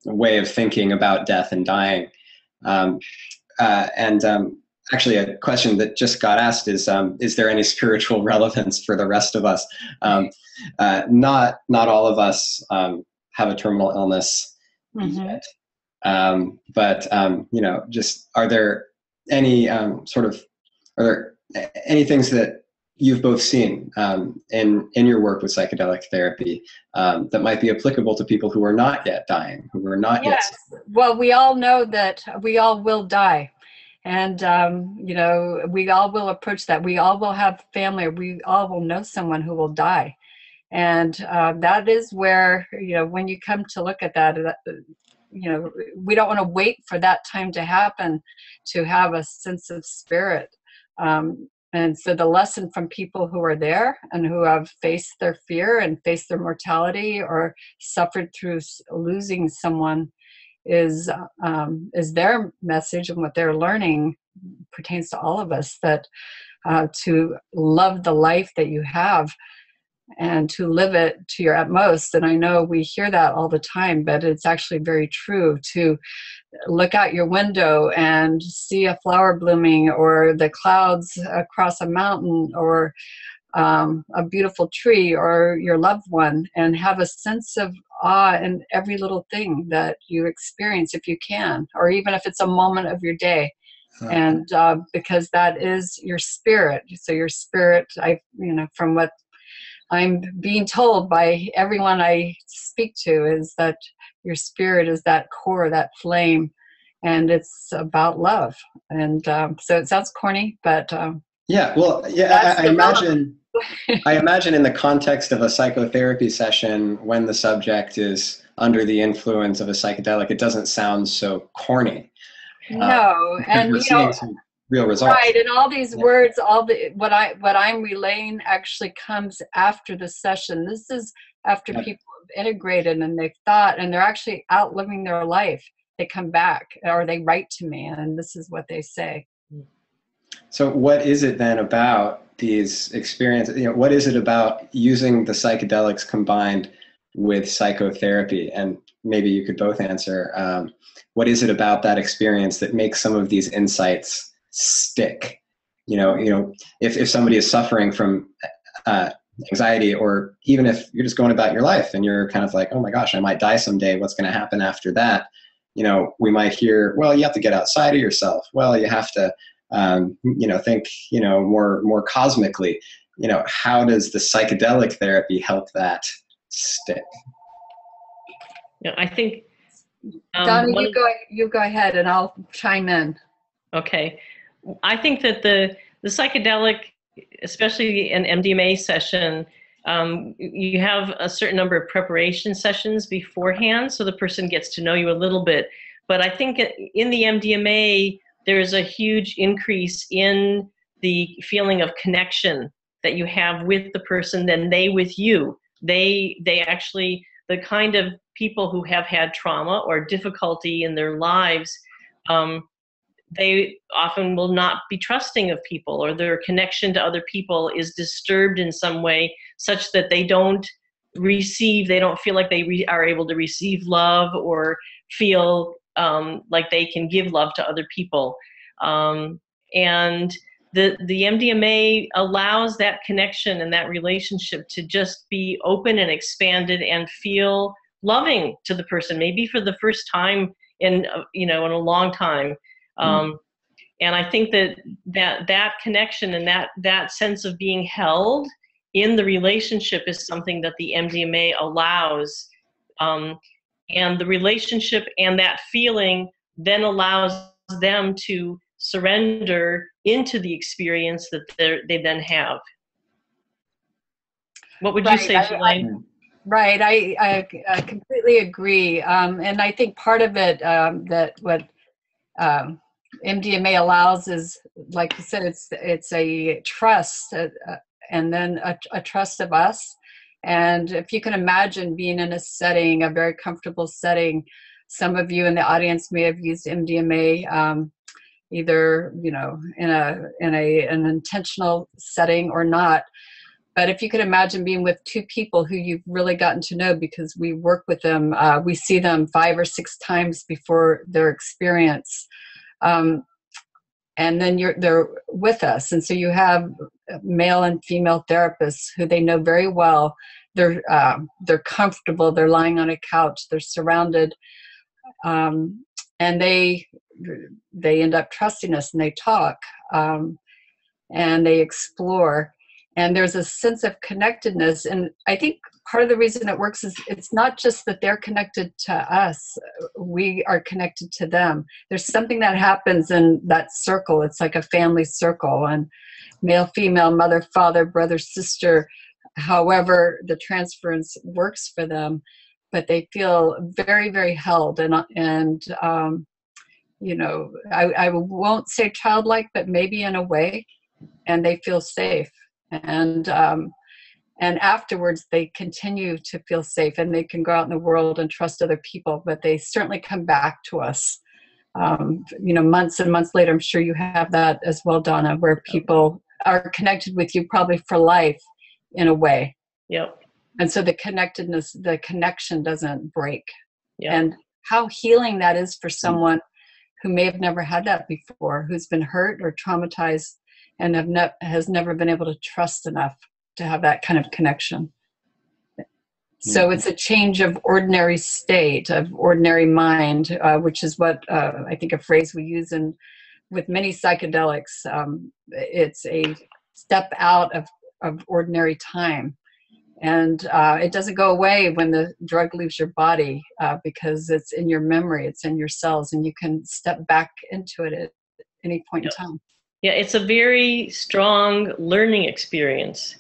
way of thinking about death and dying? Actually, a question that just got asked is there any spiritual relevance for the rest of us? Not all of us have a terminal illness yet. But you know, just are there any sort of, are there any things that you've both seen in your work with psychedelic therapy that might be applicable to people who are not yet dying, who are not yet sick?
Well, we all know that we all will die. And, you know, we all will approach that. We all will have family. We all will know someone who will die. And that is where, you know, when you come to look at that, you know, we don't want to wait for that time to happen to have a sense of spirit. And so the lesson from people who are there and who have faced their fear and faced their mortality or suffered through losing someone is their message, and what they're learning pertains to all of us, that to love the life that you have and to live it to your utmost. And I know we hear that all the time, but it's actually very true. To look out your window and see a flower blooming, or the clouds across a mountain, or a beautiful tree, or your loved one, and have a sense of awe in every little thing that you experience, if you can, or even if it's a moment of your day. And because that is your spirit. So your spirit, you know, from what I'm being told by everyone I speak to, is that your spirit is that core, that flame, and it's about love. And so it sounds corny, but
yeah, well, yeah, I imagine. I imagine in the context of a psychotherapy session, when the subject is under the influence of a psychedelic, it doesn't sound so corny.
No, and
we're seeing some real results.
Right, and all these words, all the what I'm relaying actually comes after the session. This is after people have integrated and they've thought, and they're actually out living their life. They come back, or they write to me, and this is what they say.
So what is it then about these experiences? You know, what is it about using the psychedelics combined with psychotherapy? And maybe you could both answer. What is it about that experience that makes some of these insights stick? You know, if somebody is suffering from anxiety, or even if you're just going about your life and you're kind of like, oh my gosh, I might die someday. What's going to happen after that? You know, we might hear, well, you have to get outside of yourself. Well, you have to, you know, think, you know, more cosmically. You know, how does the psychedelic therapy help that stick?
Yeah, I think.
Donna, you go ahead, and I'll chime in.
Okay, I think that the psychedelic, especially an MDMA session, you have a certain number of preparation sessions beforehand, so the person gets to know you a little bit. But I think in the MDMA, there is a huge increase in the feeling of connection that you have with the person, then they with you. They actually, the kind of people who have had trauma or difficulty in their lives, they often will not be trusting of people, or their connection to other people is disturbed in some way such that they don't feel like they are able to receive love, or feel like they can give love to other people. And the MDMA allows that connection and that relationship to just be open and expanded and feel loving to the person, maybe for the first time in a long time. And I think that connection and that sense of being held in the relationship is something that the MDMA allows. And the relationship and that feeling then allows them to surrender into the experience that they then have. What would you say, Julane?
Right, I completely agree. And I think part of it that what MDMA allows is, like you said, it's a trust, and then a trust of us. And if you can imagine being in a setting, a very comfortable setting, some of you in the audience may have used MDMA, either, you know, in an intentional setting or not. But if you could imagine being with two people who you've really gotten to know, because we work with them, we see them 5 or 6 times before their experience. And then they're with us. And so you have male and female therapists who they know very well. They're comfortable. They're lying on a couch. They're surrounded. And they they end up trusting us, and they talk, and they explore. And there's a sense of connectedness. And I think part of the reason it works is it's not just that they're connected to us, we are connected to them. There's something that happens in that circle. It's like a family circle, and male, female, mother, father, brother, sister, however the transference works for them. But they feel very, very held. And you know, I won't say childlike, but maybe in a way, and they feel safe. And afterwards they continue to feel safe, and they can go out in the world and trust other people, but they certainly come back to us, you know, months and months later. I'm sure you have that as well, Donna, where people are connected with you probably for life in a way.
Yep.
And so the connectedness, the connection doesn't break.
Yep.
And how healing that is for someone who may have never had that before, who's been hurt or traumatized and has never been able to trust enough to have that kind of connection. So it's a change of ordinary state, of ordinary mind, which is what I think a phrase we use with many psychedelics. It's a step out of ordinary time. And it doesn't go away when the drug leaves your body, because it's in your memory, it's in your cells, and you can step back into it at any point in time.
Yeah, it's a very strong learning experience.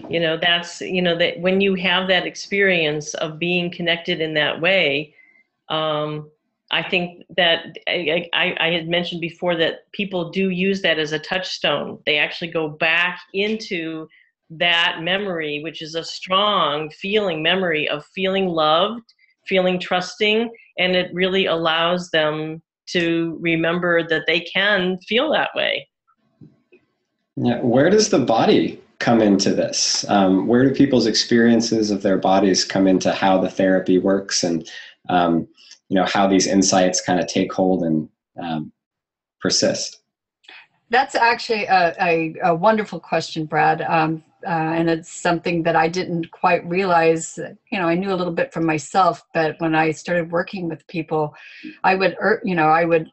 You know, that's, you know, that when you have that experience of being connected in that way, I think that I had mentioned before that people do use that as a touchstone. They actually go back into that memory, which is a strong feeling memory of feeling loved, feeling trusting, and it really allows them to remember that they can feel that way.
Yeah. Where does the body come into this? Where do people's experiences of their bodies come into how the therapy works, and you know, how these insights kind of take hold and persist?
That's actually a wonderful question, Brad. And it's something that I didn't quite realize. You know, I knew a little bit from myself, but when I started working with people, I would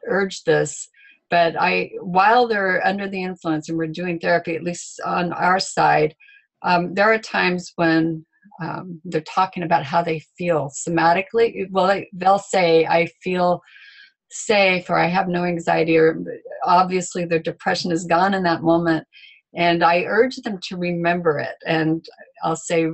urge this. But while they're under the influence and we're doing therapy, at least on our side, there are times when they're talking about how they feel somatically. Well, they'll say, I feel safe, or I have no anxiety, or obviously their depression is gone in that moment. And I urge them to remember it. And I'll say,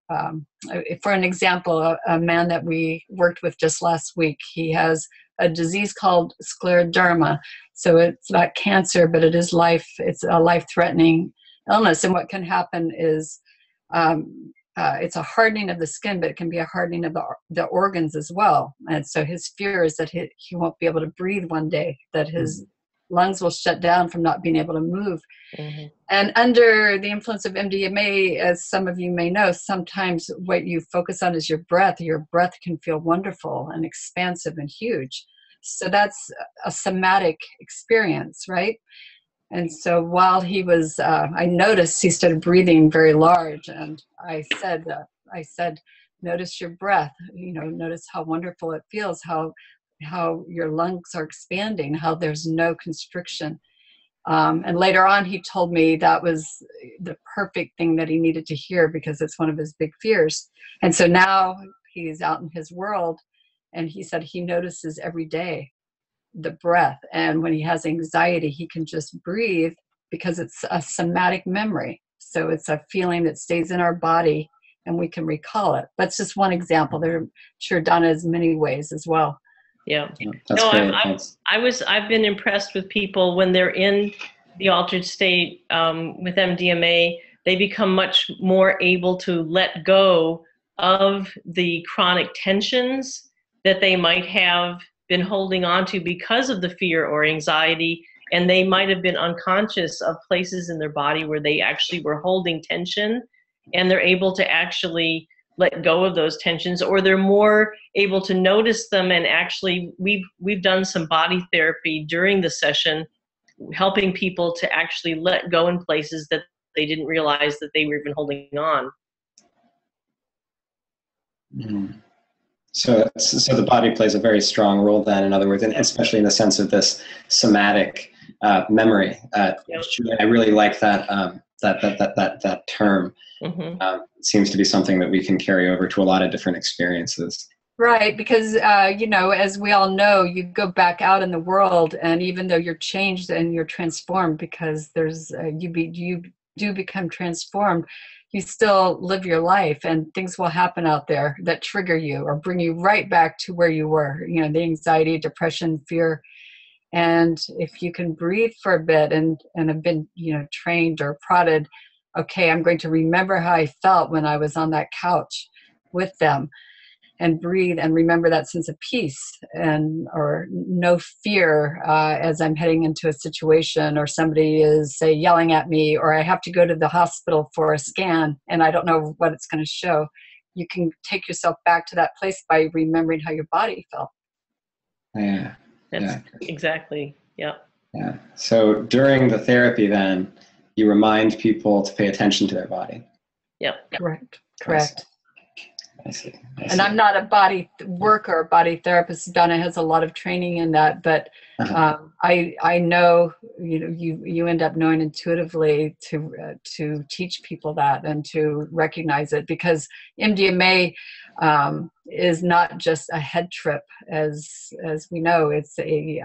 for an example, a man that we worked with just last week, he has a disease called scleroderma. So it's not cancer, but it is it's a life-threatening illness. And what can happen is it's a hardening of the skin, but it can be a hardening of the organs as well. And so his fear is that he won't be able to breathe one day, that his lungs will shut down from not being able to move. Mm-hmm. And under the influence of MDMA, as some of you may know, sometimes what you focus on is your breath. Your breath can feel wonderful and expansive and huge. So that's a somatic experience, right? And so while he was, I noticed he started breathing very large, and I said, notice your breath. You know, notice how wonderful it feels, how your lungs are expanding, how there's no constriction. And later on, he told me that was the perfect thing that he needed to hear, because it's one of his big fears. And so now he's out in his world, and he said he notices every day the breath. And when he has anxiety, he can just breathe, because it's a somatic memory. So it's a feeling that stays in our body, and we can recall it. That's just one example. There, I'm sure Donna has many ways as well.
Yeah.
That's
no,
great.
I've been impressed with people when they're in the altered state with MDMA. They become much more able to let go of the chronic tensions that they might have been holding on to because of the fear or anxiety, and they might have been unconscious of places in their body where they actually were holding tension, and they're able to actually let go of those tensions, or they're more able to notice them. And actually we've done some body therapy during the session, helping people to actually let go in places that they didn't realize that they were even holding on.
So the body plays a very strong role then, in other words, and especially in the sense of this somatic memory. I really like that term. It seems to be something that we can carry over to a lot of different experiences.
Right, because as we all know, you go back out in the world, and even though you're changed and you're transformed, because there's you do become transformed, you still live your life, and things will happen out there that trigger you or bring you right back to where you were. The anxiety, depression, fear, and if you can breathe for a bit and have been trained or prodded, okay, I'm going to remember how I felt when I was on that couch with them. And breathe and remember that sense of peace or no fear as I'm heading into a situation, or somebody is, say, yelling at me, or I have to go to the hospital for a scan and I don't know what it's going to show. You can take yourself back to that place by remembering how your body felt.
Yeah.
Exactly. Yeah.
Yeah. So during the therapy, then you remind people to pay attention to their body.
Yeah.
Correct.
I see.
And I'm not a body worker, body therapist. Donna has a lot of training in that, but I know you end up knowing intuitively to teach people that and to recognize it, because MDMA is not just a head trip, as we know. It's a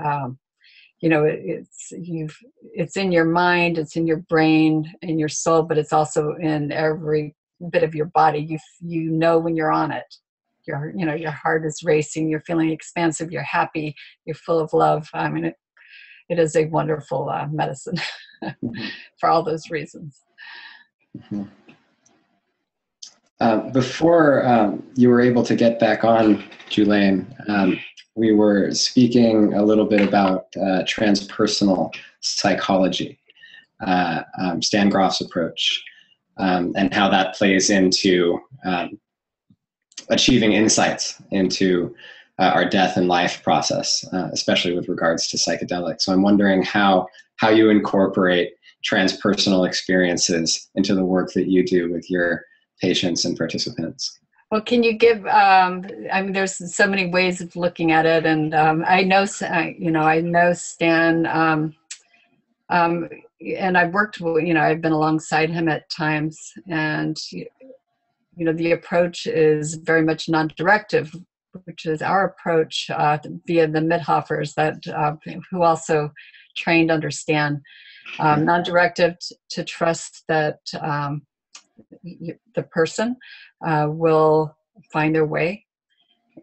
it's in your mind, it's in your brain, in your soul, but it's also in every bit of your body. You know when you're on it, your heart is racing, you're feeling expansive, you're happy, you're full of love. I mean, it is a wonderful medicine for all those reasons.
Before you were able to get back on, Julane, we were speaking a little bit about transpersonal psychology, Stan Groff's approach. And how that plays into achieving insights into our death and life process, especially with regards to psychedelics. So I'm wondering how you incorporate transpersonal experiences into the work that you do with your patients and participants.
Well, can you give? There's so many ways of looking at it, and I know Stan. And I've worked with, I've been alongside him at times, and, the approach is very much non-directive, which is our approach via the Midhoffers who also trained under Stan. Non-directive to trust that the person will find their way.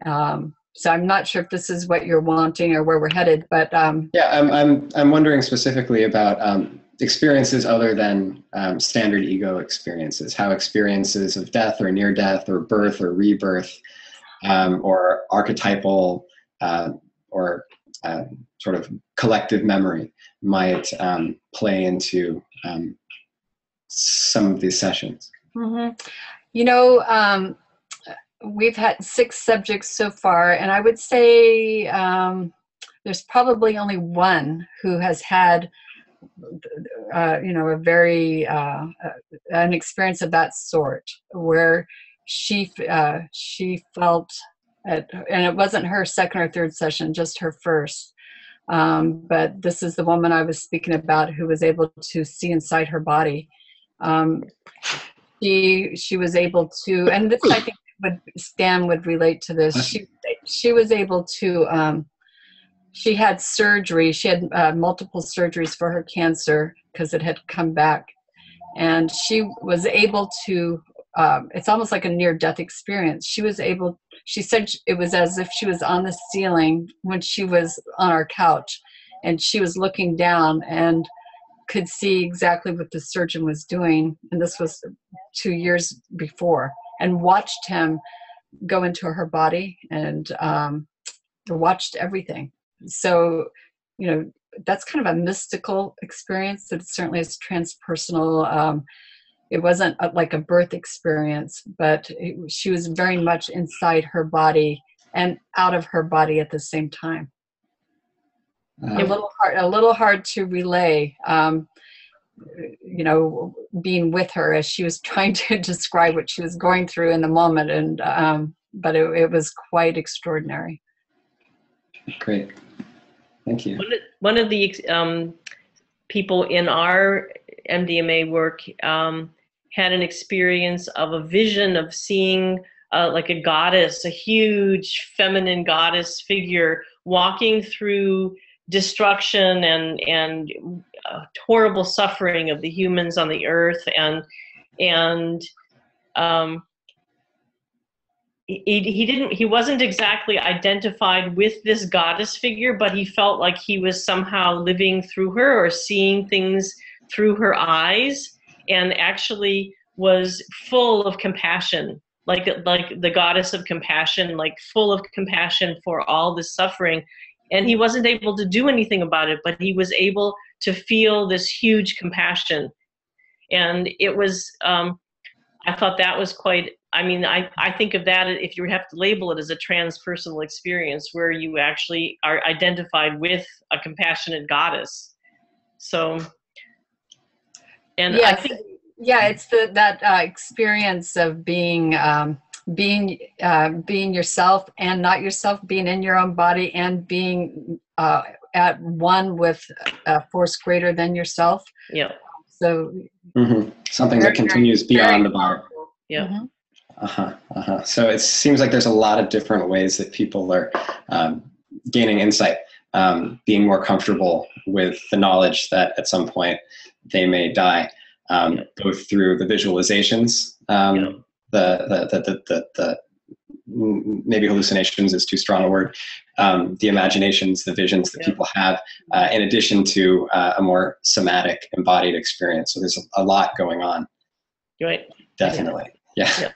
So I'm not sure if this is what you're wanting or where we're headed, but
I'm wondering specifically about experiences other than standard ego experiences, how experiences of death or near death or birth or rebirth or archetypal or sort of collective memory might play into some of these sessions.
Mm-hmm. We've had 6 subjects so far, and I would say there's probably only one who has had, a very an experience of that sort, where she felt, and it wasn't her second or third session, just her first. But this is the woman I was speaking about, who was able to see inside her body. She was able to, and this I think Stan would relate to this. She was able to. She had surgery. She had multiple surgeries for her cancer because it had come back, and she was able to. It's almost like a near-death experience. She said it was as if she was on the ceiling when she was on our couch, and she was looking down and could see exactly what the surgeon was doing. And this was 2 years before, and watched him go into her body and watched everything. So, that's kind of a mystical experience. It certainly is transpersonal. It wasn't like a birth experience, but she was very much inside her body and out of her body at the same time. A little hard to relay, being with her as she was trying to describe what she was going through in the moment. And but it was quite extraordinary.
Great. Thank you.
One of the people in our MDMA work had an experience of a vision of seeing like a goddess, a huge feminine goddess figure walking through destruction and horrible suffering of the humans on the earth, and he wasn't exactly identified with this goddess figure, but he felt like he was somehow living through her or seeing things through her eyes, and actually was full of compassion, like the goddess of compassion, like full of compassion for all this suffering. And he wasn't able to do anything about it, but he was able to feel this huge compassion. And it was, I thought that was quite, I mean, I think of that, if you have to label it, as a transpersonal experience where you actually are identified with a compassionate goddess. So, and
yes,
I think,
yeah, it's that experience of being yourself and not yourself, being in your own body and being at one with a force greater than yourself.
yeah.
So
something that continues beyond the body.
Yeah.
So it seems like there's a lot of different ways that people are gaining insight, being more comfortable with the knowledge that at some point they may die, both through the visualizations, the maybe hallucinations is too strong a word, the imaginations, the visions that people have, in addition to a more somatic, embodied experience. So there's a lot going on.
Right.
Definitely. Yeah.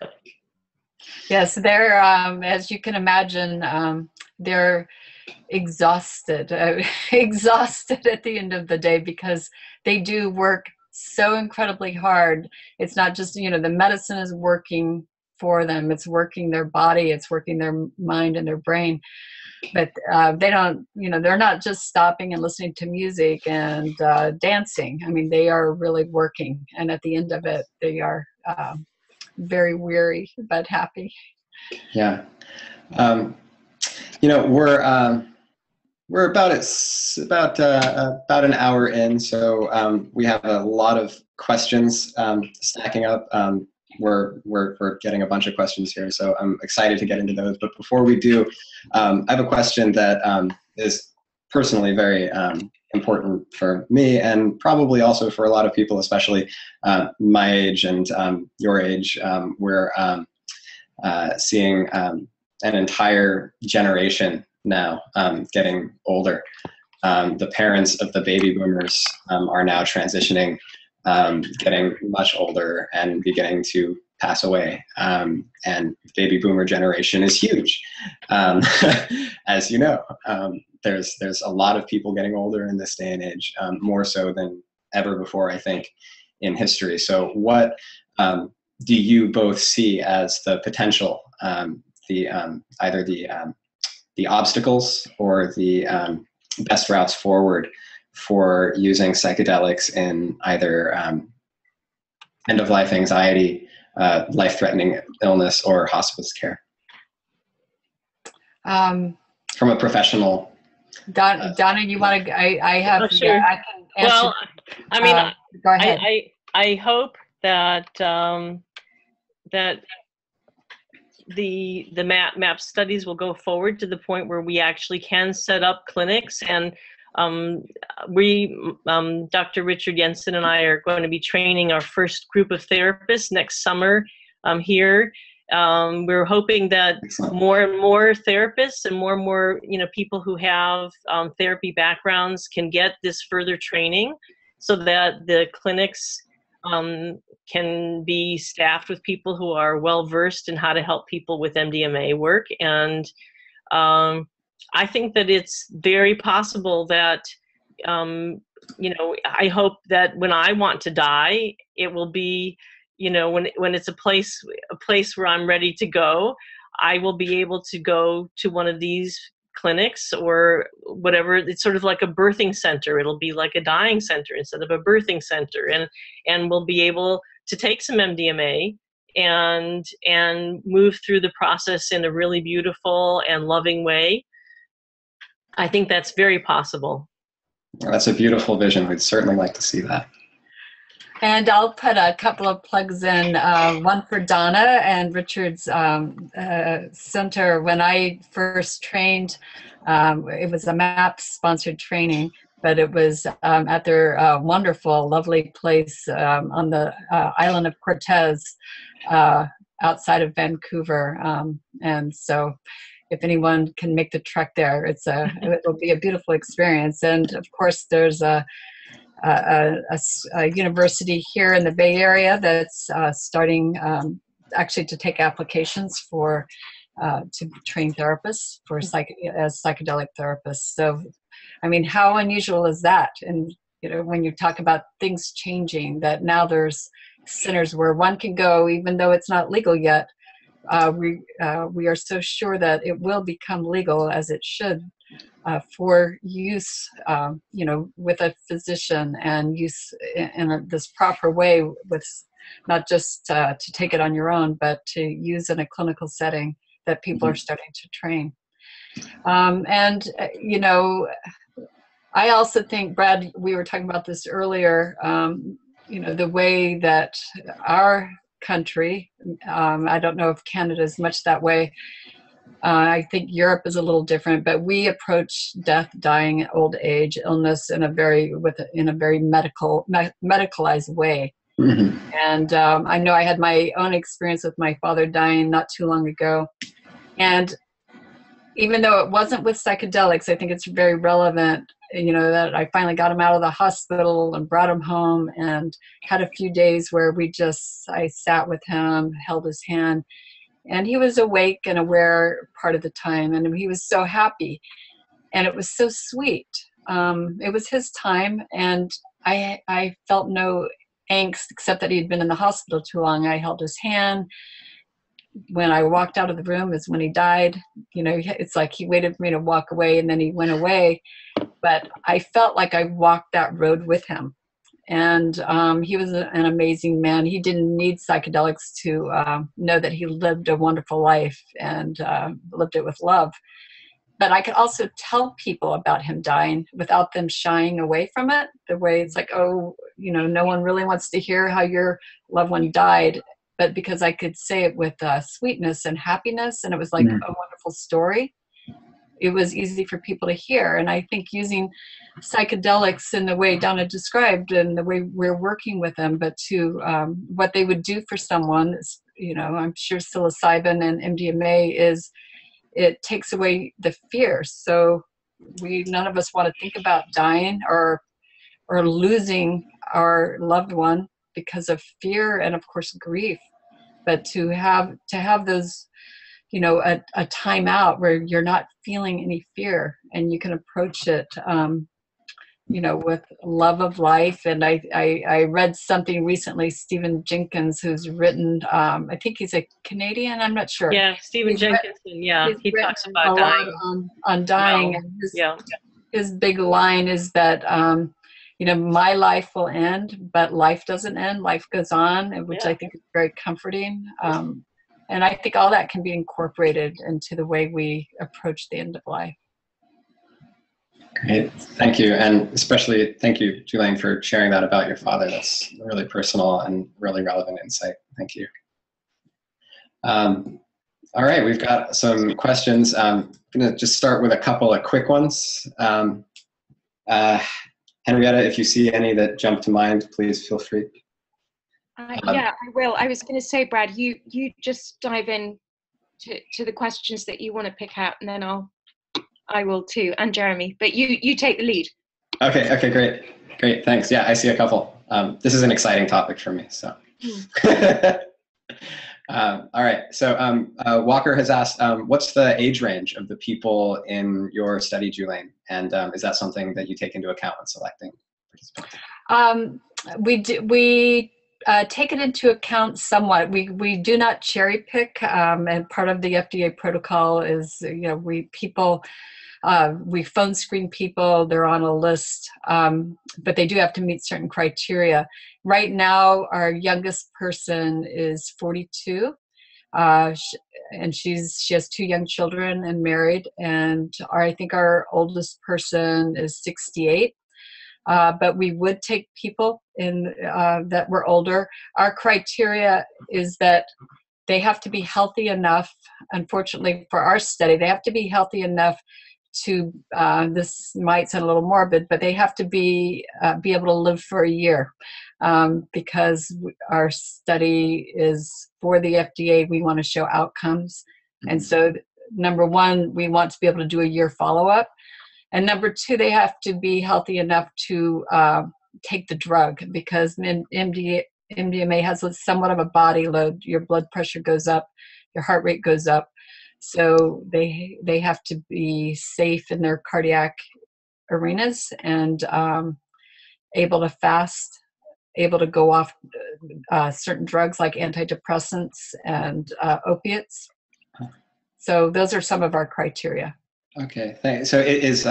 Yes, they're, as you can imagine, they're exhausted at the end of the day, because they do work so incredibly hard. It's not just, the medicine is working for them. It's working their body. It's working their mind and their brain. But they don't, they're not just stopping and listening to music and dancing. I mean, they are really working. And at the end of it, they are very weary, but happy.
Yeah. We're about an hour in, so we have a lot of questions stacking up. We're getting a bunch of questions here, so I'm excited to get into those. But before we do, I have a question that is personally very important for me, and probably also for a lot of people, especially my age and your age. We're seeing an entire generation now getting older. The parents of the baby boomers are now transitioning, getting much older and beginning to pass away. And the baby boomer generation is huge. As you know, there's a lot of people getting older in this day and age, more so than ever before, I think, in history. So what do you both see as the potential, either the obstacles or the best routes forward for using psychedelics in either end-of-life anxiety, life-threatening illness, or hospice care? From a professional.
Donna, you want to? I have.
Oh, sure.
Yeah, I can answer.
Well, I mean,
go ahead.
I hope that that the MAP studies will go forward to the point where we actually can set up clinics, and Dr. Richard Jensen and I are going to be training our first group of therapists next summer here. We're hoping that more and more therapists and more people who have therapy backgrounds can get this further training, so that the clinics can be staffed with people who are well versed in how to help people with MDMA work. And I think that it's very possible that I hope that when I want to die, it will be when it's a place where I'm ready to go, I will be able to go to one of these clinics or whatever. It's sort of like a birthing center. It'll be like a dying center instead of a birthing center, and we'll be able to take some MDMA and move through the process in a really beautiful and loving way. I think that's very possible.
Well, that's a beautiful vision. We'd certainly like to see that.
And I'll put a couple of plugs in, one for Donna and Richard's center. When I first trained, it was a MAP-sponsored training, but it was at their wonderful, lovely place on the island of Cortez, outside of Vancouver. And so if anyone can make the trek there, it will be a beautiful experience. And of course, there's a university here in the Bay Area that's starting actually to take applications for to train therapists for as psychedelic therapists. So, I mean, how unusual is that? And when you talk about things changing, that now there's centers where one can go, even though it's not legal yet. We are so sure that it will become legal, as it should, for use, with a physician, and use in this proper way, with not just to take it on your own, but to use in a clinical setting that people are starting to train. I also think, Brad, we were talking about this earlier, the way that our country, I don't know if Canada is much that way. I think Europe is a little different, but we approach death, dying, old age, illness in a very medicalized way. Mm-hmm. And I know I had my own experience with my father dying not too long ago. And even though it wasn't with psychedelics, I think it's very relevant, that I finally got him out of the hospital and brought him home, and had a few days where I sat with him, held his hand, and he was awake and aware part of the time, and he was so happy, and it was so sweet. It was his time, and I felt no angst except that he'd been in the hospital too long. I held his hand. When I walked out of the room is when he died. It's like he waited for me to walk away, and then he went away. But I felt like I walked that road with him. And he was an amazing man. He didn't need psychedelics to know that he lived a wonderful life and lived it with love. But I could also tell people about him dying without them shying away from it. The way it's like, no one really wants to hear how your loved one died. But because I could say it with sweetness and happiness, and it was like a wonderful story, it was easy for people to hear. And I think using psychedelics in the way Donna described and the way we're working with them, but to what they would do for someone, I'm sure psilocybin and MDMA it takes away the fear. So none of us want to think about dying or losing our loved one because of fear and of course grief, but to have those, a time out where you're not feeling any fear and you can approach it, with love of life. And I read something recently, Stephen Jenkins, who's written, I think he's a Canadian, I'm not sure.
Yeah, Stephen Jenkins, he talks about dying.
On dying.
Well,
his big line is that, my life will end, but life doesn't end. Life goes on, which I think is very comforting. And I think all that can be incorporated into the way we approach the end of life.
Great, thank you. And especially thank you, Julane, for sharing that about your father. That's really personal and really relevant insight. Thank you. All right, we've got some questions. I'm gonna just start with a couple of quick ones. Henrietta, if you see any that jump to mind, please feel free.
Yeah, I will. I was going to say, Brad, you just dive in to the questions that you want to pick out, and then I will too, and Jeremy. But you take the lead.
Okay, great, thanks. Yeah, I see a couple. This is an exciting topic for me, so. All right, so Walker has asked, what's the age range of the people in your study, Julane? And is that something that you take into account when selecting participants?
We take it into account somewhat. We do not cherry pick, and part of the FDA protocol is, people We phone screen people, they're on a list, but they do have to meet certain criteria. Right now, our youngest person is 42, and she has 2 young children and married, and I think our oldest person is 68. But we would take people in that were older. Our criteria is that they have to be healthy enough. Unfortunately, for our study, they have to be healthy enough to. This might sound a little morbid, but they have to be able to live for a year, because our study is for the FDA. We want to show outcomes, and so number one, we want to be able to do a year follow-up. And number 2, they have to be healthy enough to take the drug, because MDMA has somewhat of a body load. Your blood pressure goes up, your heart rate goes up. So they have to be safe in their cardiac arenas and able to fast, able to go off certain drugs like antidepressants and opiates. So those are some of our criteria.
Okay, thanks. So it is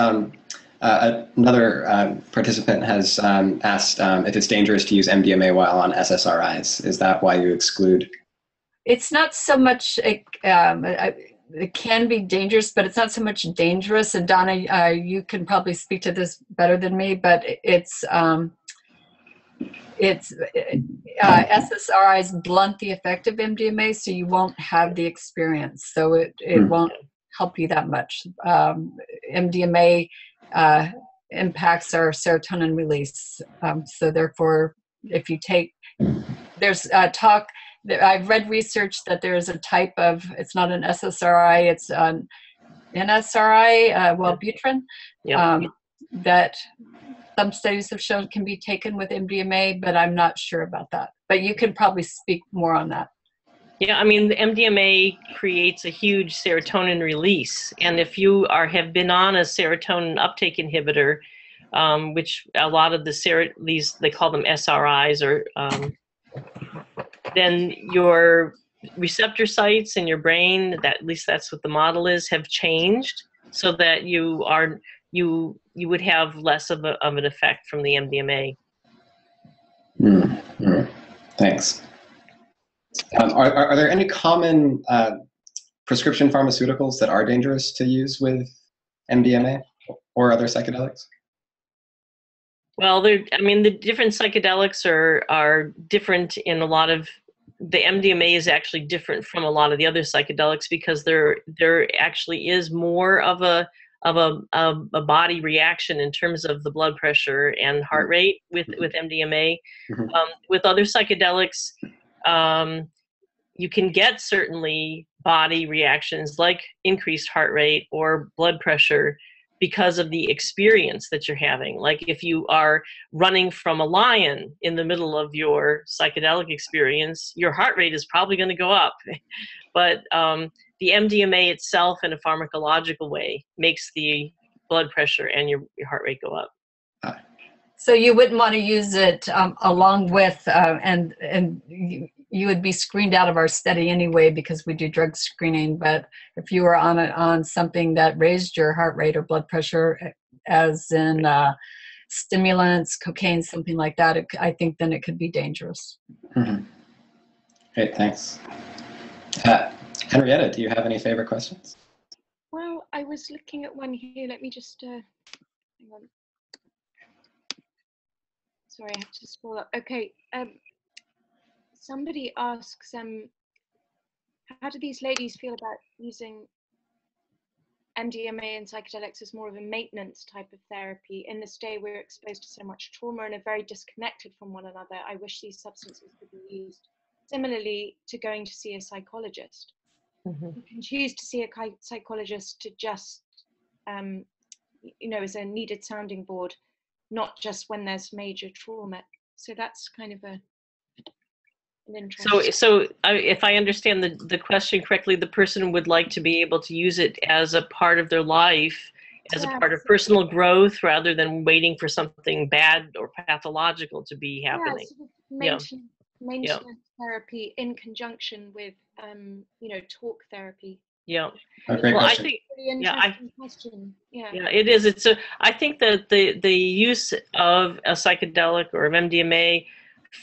another participant has asked if it's dangerous to use MDMA while on SSRIs. Is that why you exclude?
It's not so much. It can be dangerous, but it's not so much dangerous. And Donna, you can probably speak to this better than me, but SSRIs blunt the effect of MDMA, so you won't have the experience. So it won't help you that much. MDMA impacts our serotonin release. So therefore, if you take, there's talk, I've read research that there's a type of, it's not an SSRI, it's an NSRI, Wellbutrin, that some studies have shown can be taken with MDMA, but I'm not sure about that. But you can probably speak more on that.
Yeah, I mean, the MDMA creates a huge serotonin release, and if you have been on a serotonin uptake inhibitor, which a lot of these they call them SRIs, or then your receptor sites in your brain, that at least that's what the model is, have changed so that you would have less of an effect from the MDMA.
Thanks. Are there any common prescription pharmaceuticals that are dangerous to use with MDMA or other psychedelics?
Well, the different psychedelics are different in a lot of. The MDMA is actually different from a lot of the other psychedelics because there actually is more of a body reaction in terms of the blood pressure and heart rate with MDMA. With other psychedelics, you can get certainly body reactions like increased heart rate or blood pressure because of the experience that you're having. Like if you are running from a lion in the middle of your psychedelic experience, your heart rate is probably going to go up. But the MDMA itself in a pharmacological way makes the blood pressure and your heart rate go up.
So you wouldn't want to use it along with, and you would be screened out of our study anyway because we do drug screening. But if you were on something that raised your heart rate or blood pressure, as in stimulants, cocaine, something like that, I think then it could be dangerous.
Great, thanks. Henrietta, do you have any favorite questions?
Well, I was looking at one here. Let me just hang on. Sorry, I have to scroll up. Okay. Somebody asks, how do these ladies feel about using MDMA and psychedelics as more of a maintenance type of therapy? In this day, we're exposed to so much trauma and are very disconnected from one another. I wish these substances could be used similarly to going to see a psychologist. You can choose to see a psychologist to just, as a needed sounding board, not just when there's major trauma. So that's kind of an interesting.
So if I understand the question correctly, the person would like to be able to use it as a part of their life, as a part of personal growth, rather than waiting for something bad or pathological to be happening.
Maintenance therapy in conjunction with, talk therapy.
Yeah.
A great
Well,
question.
I think,
Really
yeah,
interesting question. Yeah.
yeah, it is. I think that the use of a psychedelic or of MDMA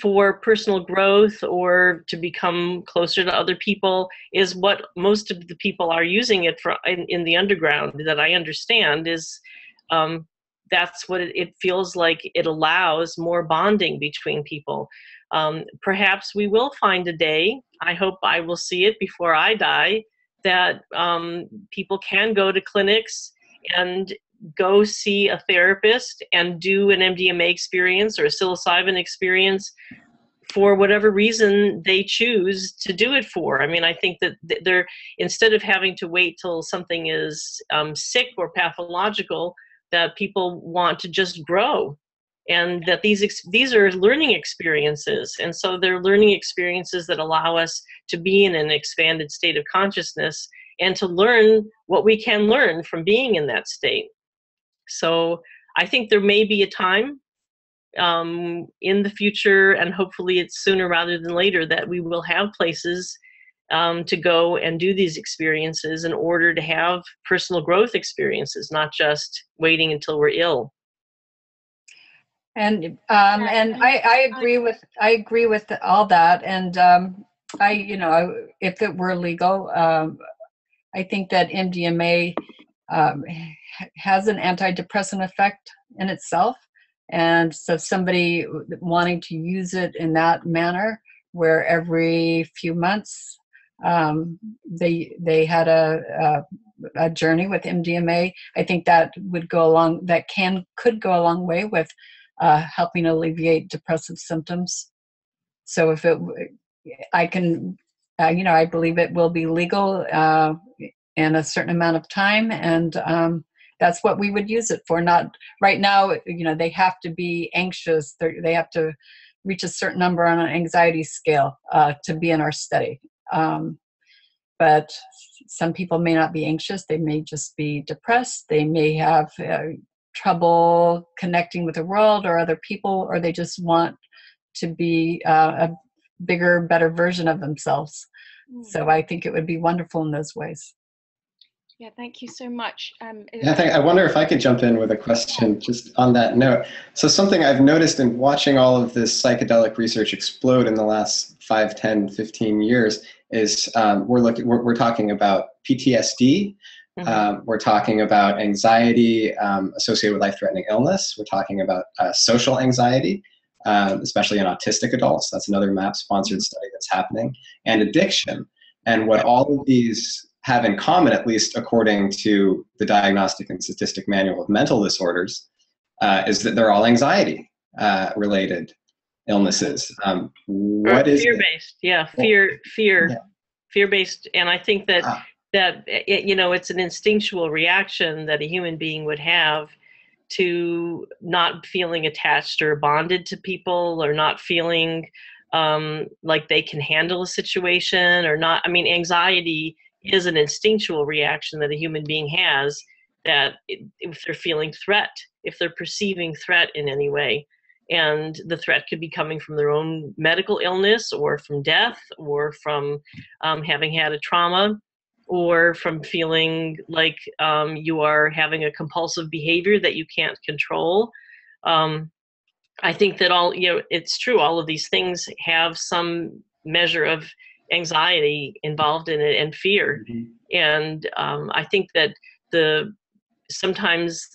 for personal growth or to become closer to other people is what most of the people are using it for in the underground, that I understand is, that's what it feels like. It allows more bonding between people. Perhaps we will find a day, I hope I will see it before I die, that people can go to clinics and go see a therapist and do an MDMA experience or a psilocybin experience for whatever reason they choose to do it for. I mean, I think that they're, instead of having to wait till something is sick or pathological, that people want to just grow, and that these are learning experiences, and so they're learning experiences that allow us to be in an expanded state of consciousness and to learn what we can learn from being in that state. So I think there may be a time in the future, and hopefully it's sooner rather than later, that we will have places to go and do these experiences in order to have personal growth experiences, not just waiting until we're ill.
And I agree with all that. And if it were legal, I think that MDMA has an antidepressant effect in itself. And so somebody wanting to use it in that manner, where every few months they had a journey with MDMA, I think that would go along. That could go a long way with helping alleviate depressive symptoms. So if I believe it will be legal in a certain amount of time, and that's what we would use it for. Not right now, they have to be anxious. They have to reach a certain number on an anxiety scale to be in our study. But some people may not be anxious. They may just be depressed. They may have trouble connecting with the world or other people, or they just want to be a bigger, better version of themselves. So I think it would be wonderful in those ways.
Yeah, thank you so much.
I wonder if I could jump in with a question just on that note. So something I've noticed in watching all of this psychedelic research explode in the last 5, 10, 15 years is we're talking about PTSD. We're talking about anxiety associated with life-threatening illness. We're talking about social anxiety, especially in autistic adults. That's another MAP-sponsored study that's happening. And addiction. And what all of these have in common, at least according to the Diagnostic and Statistic Manual of Mental Disorders, is that they're all anxiety-related illnesses. What is
fear-based? Yeah, fear-based. And I think that it's an instinctual reaction that a human being would have to not feeling attached or bonded to people, or not feeling like they can handle a situation, or not. I mean, anxiety is an instinctual reaction that a human being has, that if they're feeling threat, if they're perceiving threat in any way. And the threat could be coming from their own medical illness, or from death, or from having had a trauma, or from feeling like you are having a compulsive behavior that you can't control. I think that it's true, all of these things have some measure of anxiety involved in it, and fear. And I think that sometimes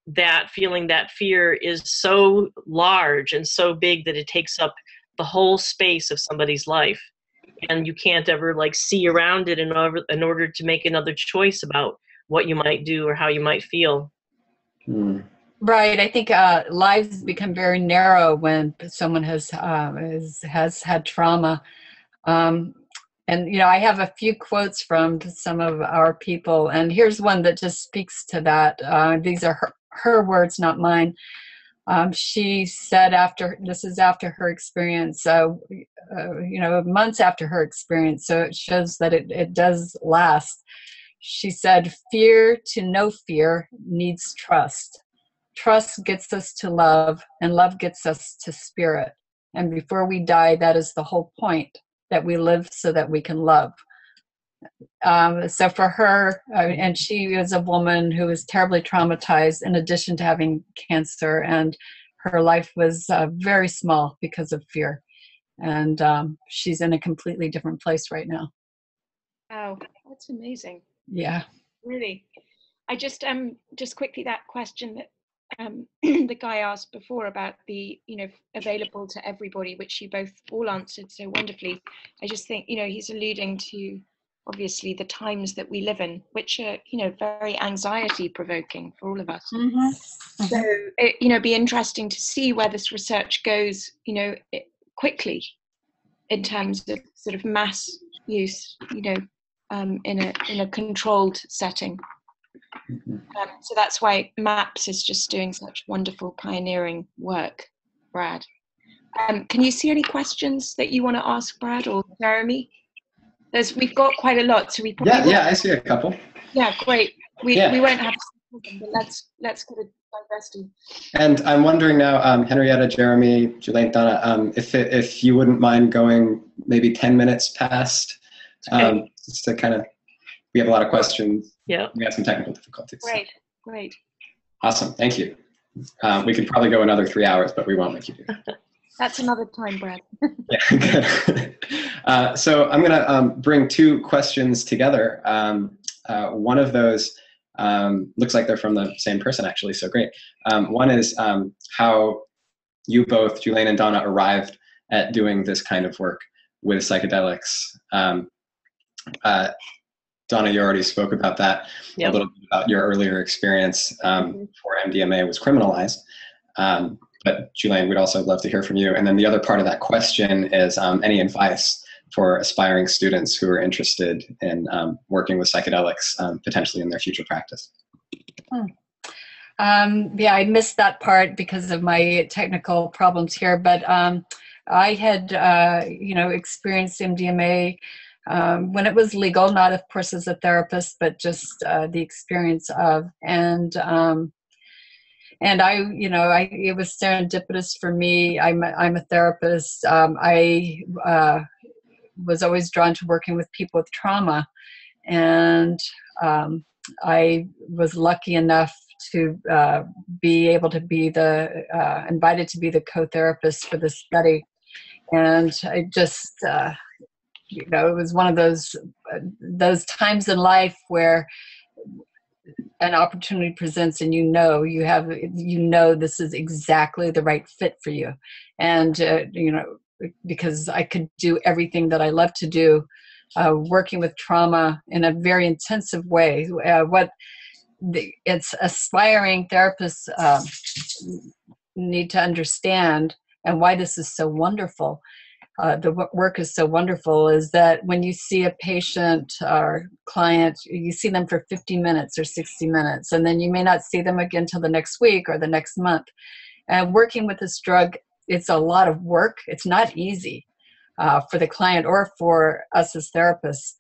that feeling, that fear, is so large and so big that it takes up the whole space of somebody's life, and you can't ever see around it in order to make another choice about what you might do or how you might feel.
Right. I think lives become very narrow when someone has had trauma. And I have a few quotes from some of our people, and here's one that just speaks to that. These are her words, not mine. She said this is after her experience, months after her experience, so it shows that it does last. She said, "Fear to know fear needs trust. Trust gets us to love, and love gets us to spirit. And before we die, that is the whole point, that we live so that we can love." So for her, and she was a woman who was terribly traumatized in addition to having cancer, and her life was very small because of fear. And she's in a completely different place right now.
Wow, that's amazing.
Yeah.
Really. I just quickly, that question that the guy asked before about the, available to everybody, which you both all answered so wonderfully. I just think, he's alluding to obviously the times that we live in, which are, very anxiety provoking for all of us.
Mm-hmm.
So, it'd be interesting to see where this research goes, quickly in terms of sort of mass use, in a controlled setting. So that's why MAPS is just doing such wonderful pioneering work, Brad. Can you see any questions that you want to ask Brad or Jeremy? We've got quite a lot, so we probably
I see a couple.
Yeah, great. We won't have to, but let's get a diversity.
And I'm wondering now, Henrietta, Jeremy, Julane, Donna, if you wouldn't mind going maybe 10 minutes past, just to kind of, we have a lot of questions.
Yeah.
We had some technical difficulties.
Great.
Awesome, thank you. We could probably go another 3 hours, but we won't make you do that.
That's another time, Brad.
Yeah, good. So I'm gonna bring two questions together. One of those looks like they're from the same person, actually, so great. One is how you both, Julane and Donna, arrived at doing this kind of work with psychedelics. Donna, you already spoke about that, a little bit about your earlier experience before MDMA was criminalized. But Julane, we'd also love to hear from you. And then the other part of that question is any advice for aspiring students who are interested in working with psychedelics potentially in their future practice.
I missed that part because of my technical problems here, but I had, experienced MDMA when it was legal, not of course as a therapist, but just the experience of, and it was serendipitous for me. I'm a therapist. I was always drawn to working with people with trauma, and I was lucky enough to be able to be invited to be the co-therapist for the study, and I just it was one of those times in life where an opportunity presents and this is exactly the right fit for you, and because I could do everything that I love to do, working with trauma in a very intensive way. It's aspiring therapists need to understand, and why this is so wonderful. The work is so wonderful is that when you see a patient or client, you see them for 50 minutes or 60 minutes, and then you may not see them again till the next week or the next month. And working with this drug, it's a lot of work. It's not easy for the client or for us as therapists.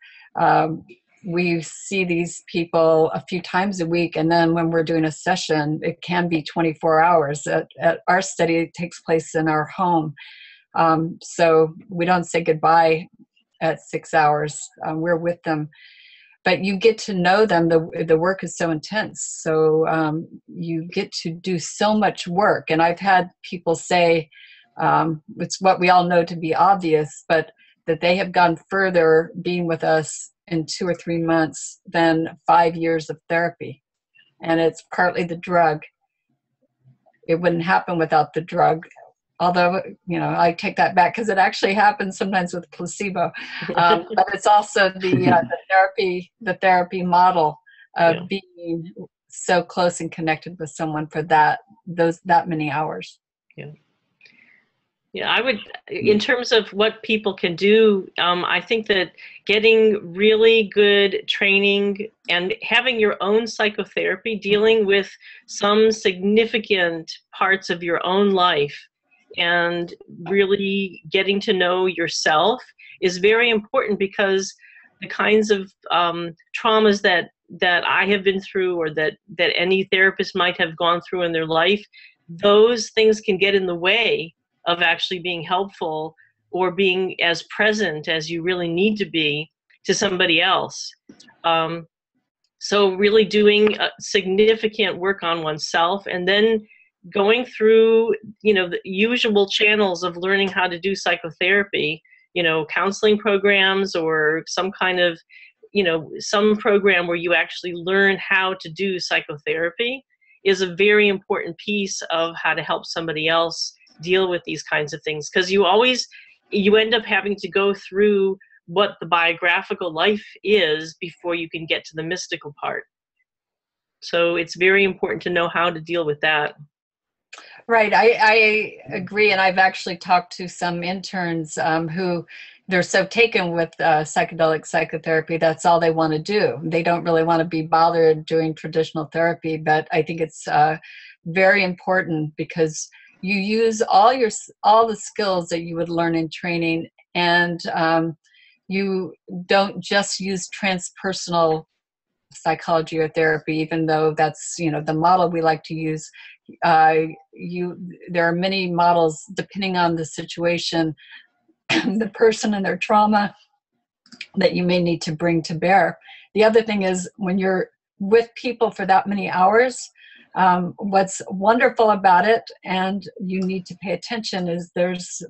We see these people a few times a week, and then when we're doing a session, it can be 24 hours. At our study, it takes place in our home. So we don't say goodbye at 6 hours. We're with them, but you get to know them. The work is so intense. So you get to do so much work. And I've had people say, it's what we all know to be obvious, but that they have gone further being with us in 2 or 3 months than 5 years of therapy. And it's partly the drug. It wouldn't happen without the drug. Although, I take that back because it actually happens sometimes with placebo. But it's also the therapy model of being so close and connected with someone for that many hours.
Yeah, I would, in terms of what people can do, I think that getting really good training and having your own psychotherapy, dealing with some significant parts of your own life, and really getting to know yourself is very important, because the kinds of traumas that I have been through, or that any therapist might have gone through in their life, those things can get in the way of actually being helpful or being as present as you really need to be to somebody else. So really doing significant work on oneself, and then going through, the usual channels of learning how to do psychotherapy, counseling programs, or some kind of, some program where you actually learn how to do psychotherapy is a very important piece of how to help somebody else deal with these kinds of things. Because you end up having to go through what the biographical life is before you can get to the mystical part. So it's very important to know how to deal with that.
Right, I agree, and I've actually talked to some interns who they're so taken with psychedelic psychotherapy, that's all they want to do. They don't really want to be bothered doing traditional therapy, but I think it's very important because you use all the skills that you would learn in training, and you don't just use transpersonal psychology or therapy, even though that's the model we like to use. There are many models depending on the situation, the person and their trauma, that you may need to bring to bear. The other thing is, when you're with people for that many hours, what's wonderful about it, and you need to pay attention, is there's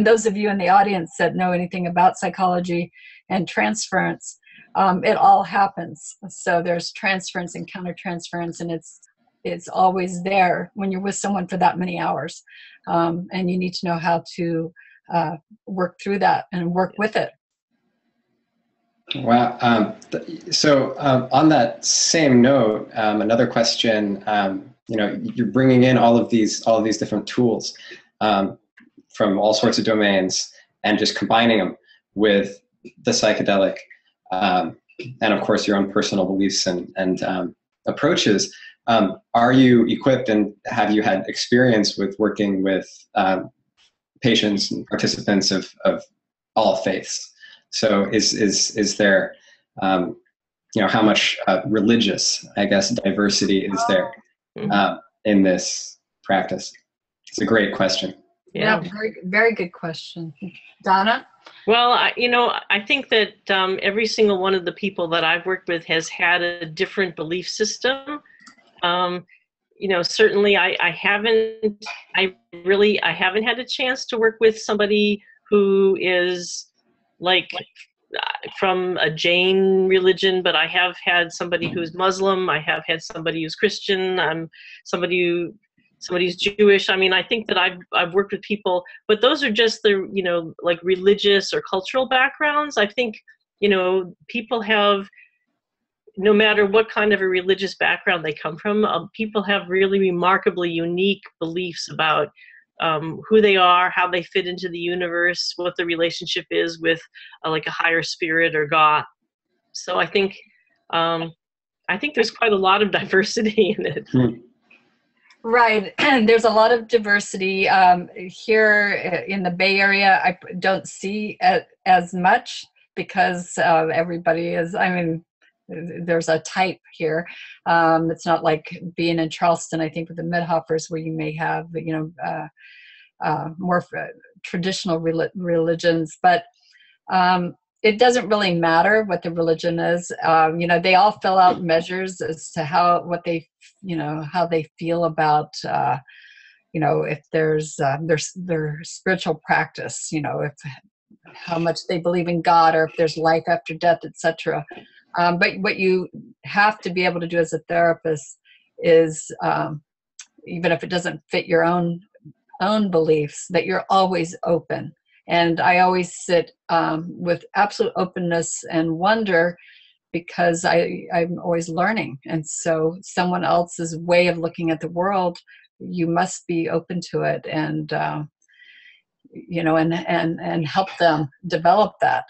those of you in the audience that know anything about psychology and transference, it all happens. So there's transference and countertransference, and it's always there when you're with someone for that many hours. And you need to know how to work through that and work with it.
Wow. So on that same note, another question, you're bringing in all of these different tools from all sorts of domains and just combining them with the psychedelic, and of course your own personal beliefs and approaches. Are you equipped, and have you had experience with working with patients and participants of all faiths? So is there, how much religious, I guess, diversity is there in this practice? It's a great question.
Yeah, very, very good question. Donna?
Well, I think that every single one of the people that I've worked with has had a different belief system. Certainly I haven't had a chance to work with somebody who is like from a Jain religion, but I have had somebody who's Muslim. I have had somebody who's Christian. I'm somebody who's Jewish. I mean, I think that I've worked with people, but those are just the, like religious or cultural backgrounds. I think, people have, no matter what kind of a religious background they come from, people have really remarkably unique beliefs about who they are, how they fit into the universe, what the relationship is with like a higher spirit or God. So I think there's quite a lot of diversity in it.
Right, and there's a lot of diversity here in the Bay Area. I don't see it as much because everybody is, there's a type here. It's not like being in Charleston, I think, with the Midhoffers, where you may have, more traditional religions, but it doesn't really matter what the religion is. They all fill out measures as to how they feel about, if there's their spiritual practice, if how much they believe in God, or if there's life after death, etc. But what you have to be able to do as a therapist is, even if it doesn't fit your own beliefs, that you're always open. And I always sit with absolute openness and wonder, because I'm always learning. And so someone else's way of looking at the world, you must be open to it, and and help them develop that.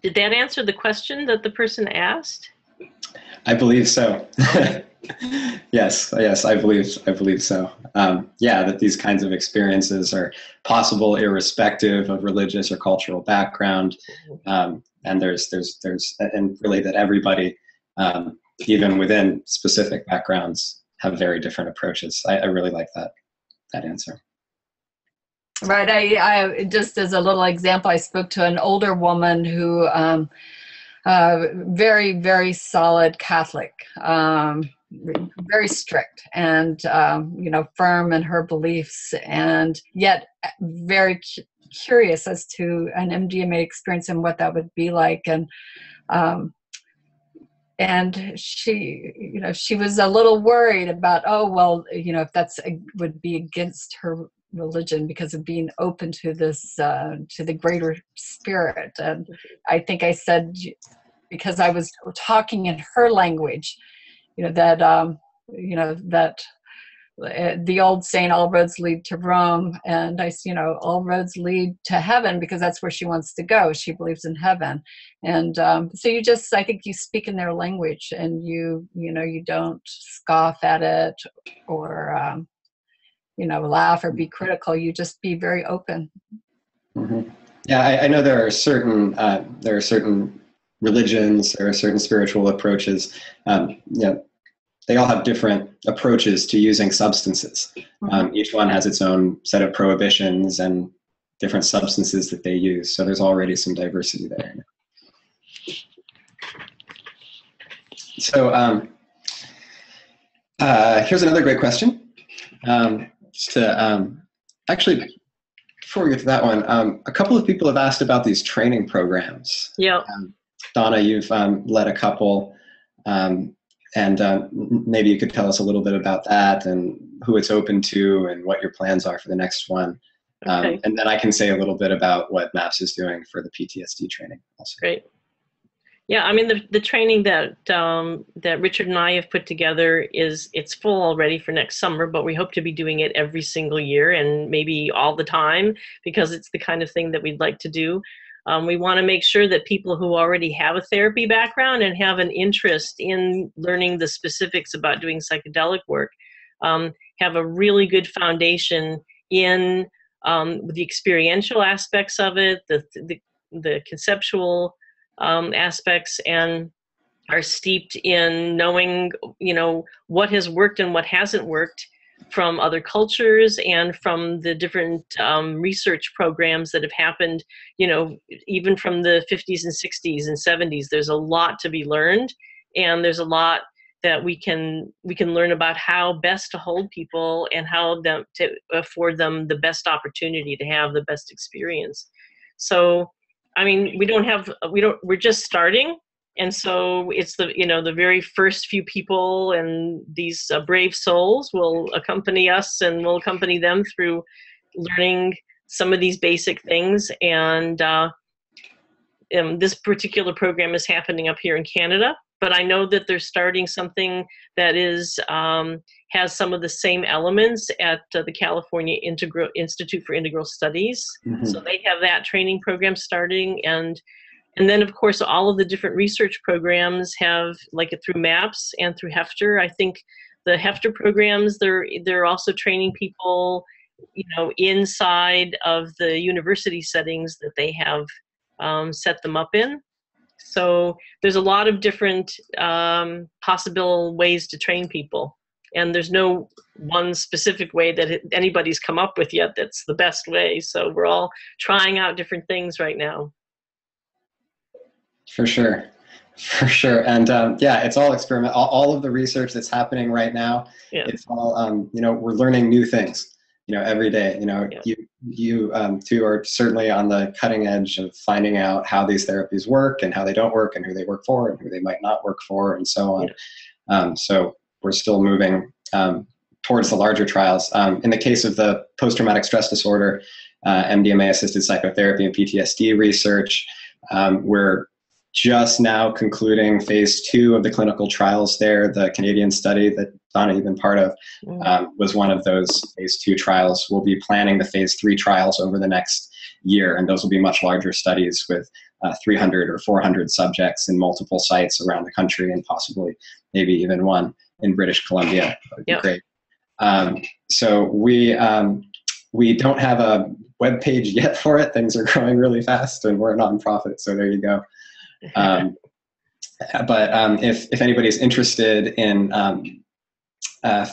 Did that answer the question that the person asked?
I believe so. Yes, I believe so. That these kinds of experiences are possible irrespective of religious or cultural background, and there's and really that everybody, even within specific backgrounds, have very different approaches. I really like that answer.
Right. I just as a little example, I spoke to an older woman who, very, very solid Catholic, very strict and, firm in her beliefs, and yet very curious as to an MDMA experience and what that would be like. And she was a little worried about, if that's would be against her religion because of being open to this, to the greater spirit. And I think I said, because I was talking in her language, that the old saying, all roads lead to Rome. And I, all roads lead to heaven, because that's where she wants to go. She believes in heaven. And so I think you speak in their language, and you don't scoff at it or, laugh or be critical. You just be very open.
Mm-hmm. Yeah, I know there are certain religions, there are certain spiritual approaches. They all have different approaches to using substances. Each one has its own set of prohibitions and different substances that they use. So there's already some diversity there. So here's another great question. Actually, before we get to that one, a couple of people have asked about these training programs.
Yeah.
Donna, you've led a couple. And maybe you could tell us a little bit about that and who it's open to and what your plans are for the next one.
Okay.
And then I can say a little bit about what MAPS is doing for the PTSD training also.
Great. Yeah, I mean, the training that Richard and I have put together it's full already for next summer, but we hope to be doing it every single year and maybe all the time, because it's the kind of thing that we'd like to do. We want to make sure that people who already have a therapy background and have an interest in learning the specifics about doing psychedelic work have a really good foundation in the experiential aspects of it, the conceptual aspects, and are steeped in knowing, what has worked and what hasn't worked from other cultures and from the different research programs that have happened, even from the 50s and 60s and 70s. There's a lot to be learned, and there's a lot that we can learn about how best to hold people and how to afford them the best opportunity to have the best experience. So, I mean, we're just starting. And so it's the very first few people, and these brave souls will accompany us, and we'll accompany them through learning some of these basic things. And this particular program is happening up here in Canada, but I know that they're starting something that has some of the same elements at the California Institute for Integral Studies. Mm-hmm. So they have that training program starting, and then, of course, all of the different research programs have, like through MAPS and through Hefter. I think the Hefter programs, they're also training people, inside of the university settings that they have set them up in. So there's a lot of different possible ways to train people. And there's no one specific way that anybody's come up with yet that's the best way. So we're all trying out different things right now.
For sure. And it's all experiment. All of the research that's happening right now, it's all, we're learning new things, every day. You two are certainly on the cutting edge of finding out how these therapies work and how they don't work and who they work for and who they might not work for and so on. Yeah. So we're still moving towards the larger trials. In the case of the post-traumatic stress disorder, MDMA-assisted psychotherapy and PTSD research, we're just now concluding phase 2 of the clinical trials there. The Canadian study that Donna, you've been part of, was one of those phase 2 trials. We'll be planning the phase 3 trials over the next year, and those will be much larger studies with 300 or 400 subjects in multiple sites around the country, and possibly maybe even one in British Columbia. That would be great. So we don't have a web page yet for it. Things are growing really fast, and we're a nonprofit, so there you go. But if anybody's interested in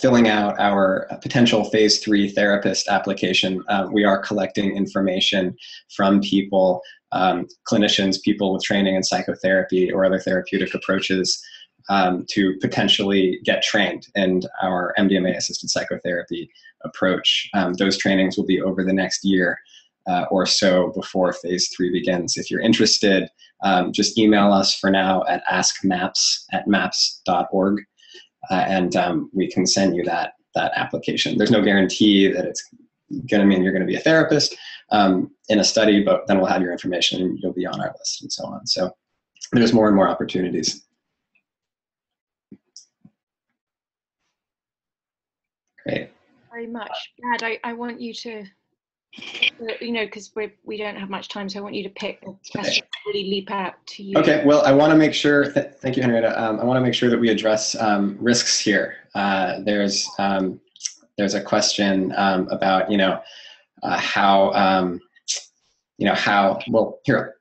filling out our potential phase 3 therapist application. We are collecting information from people, clinicians, people with training in psychotherapy or other therapeutic approaches, to potentially get trained in our MDMA-assisted psychotherapy approach. Those trainings will be over the next year or so before phase 3 begins. If you're interested, just email us for now at askmaps@maps.org, and we can send you that application. There's no guarantee that it's going to mean you're going to be a therapist in a study, but then we'll have your information and you'll be on our list and so on. So there's more and more opportunities. Great.
Very much. Brad, I want you to, because we don't have much time, so I want you to pick a question that really leap out to you.
Okay, well, I want to make sure, thank you, Henrietta. I want to make sure that we address risks here. There's a question about, well, here,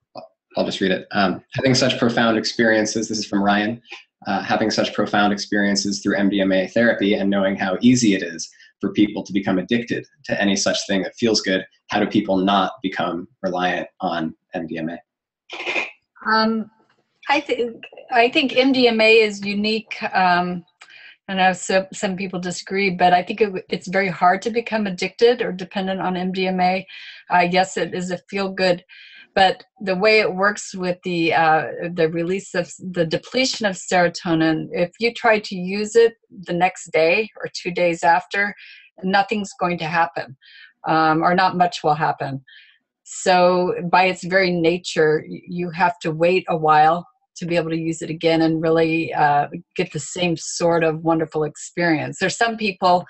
I'll just read it. Having such profound experiences, this is from Ryan, having such profound experiences through MDMA therapy and knowing how easy it is for people to become addicted to any such thing that feels good, how do people not become reliant on MDMA?
I think MDMA is unique. I know some people disagree, but I think it's very hard to become addicted or dependent on MDMA. Yes, it is a feel-good, but the way it works with the release of the depletion of serotonin, if you try to use it the next day or 2 days after, nothing's going to happen, or not much will happen. So by its very nature, you have to wait a while to be able to use it again and really get the same sort of wonderful experience. There's some people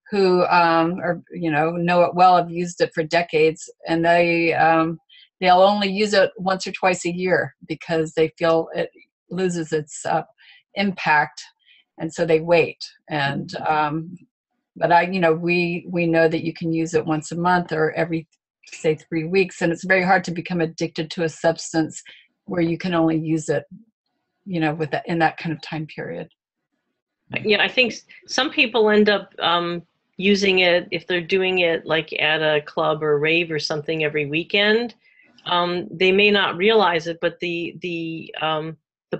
who know it well, have used it for decades, and they'll only use it once or twice a year because they feel it loses its impact, and so they wait. And but we know that you can use it once a month or every, say, 3 weeks, and it's very hard to become addicted to a substance where you can only use it, in that kind of time period.
Yeah, I think some people end up using it if they're doing it like at a club or rave or something every weekend. They may not realize it, but the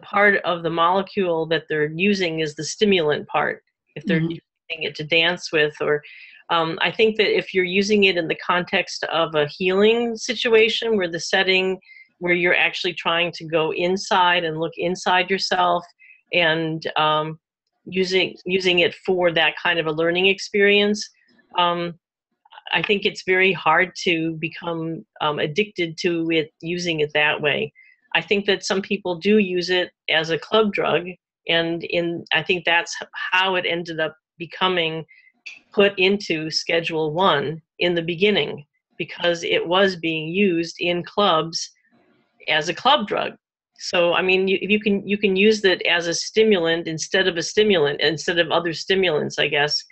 part of the molecule that they're using is the stimulant part. If they're using it to dance with, or I think that if you're using it in the context of a healing situation where the setting where you're actually trying to go inside and look inside yourself and using it for that kind of a learning experience, I think it's very hard to become addicted to it using it that way. I think that some people do use it as a club drug, and I think that's how it ended up becoming put into Schedule 1 in the beginning, because it was being used in clubs as a club drug. So, I mean, you can use that as a stimulant instead of other stimulants, I guess.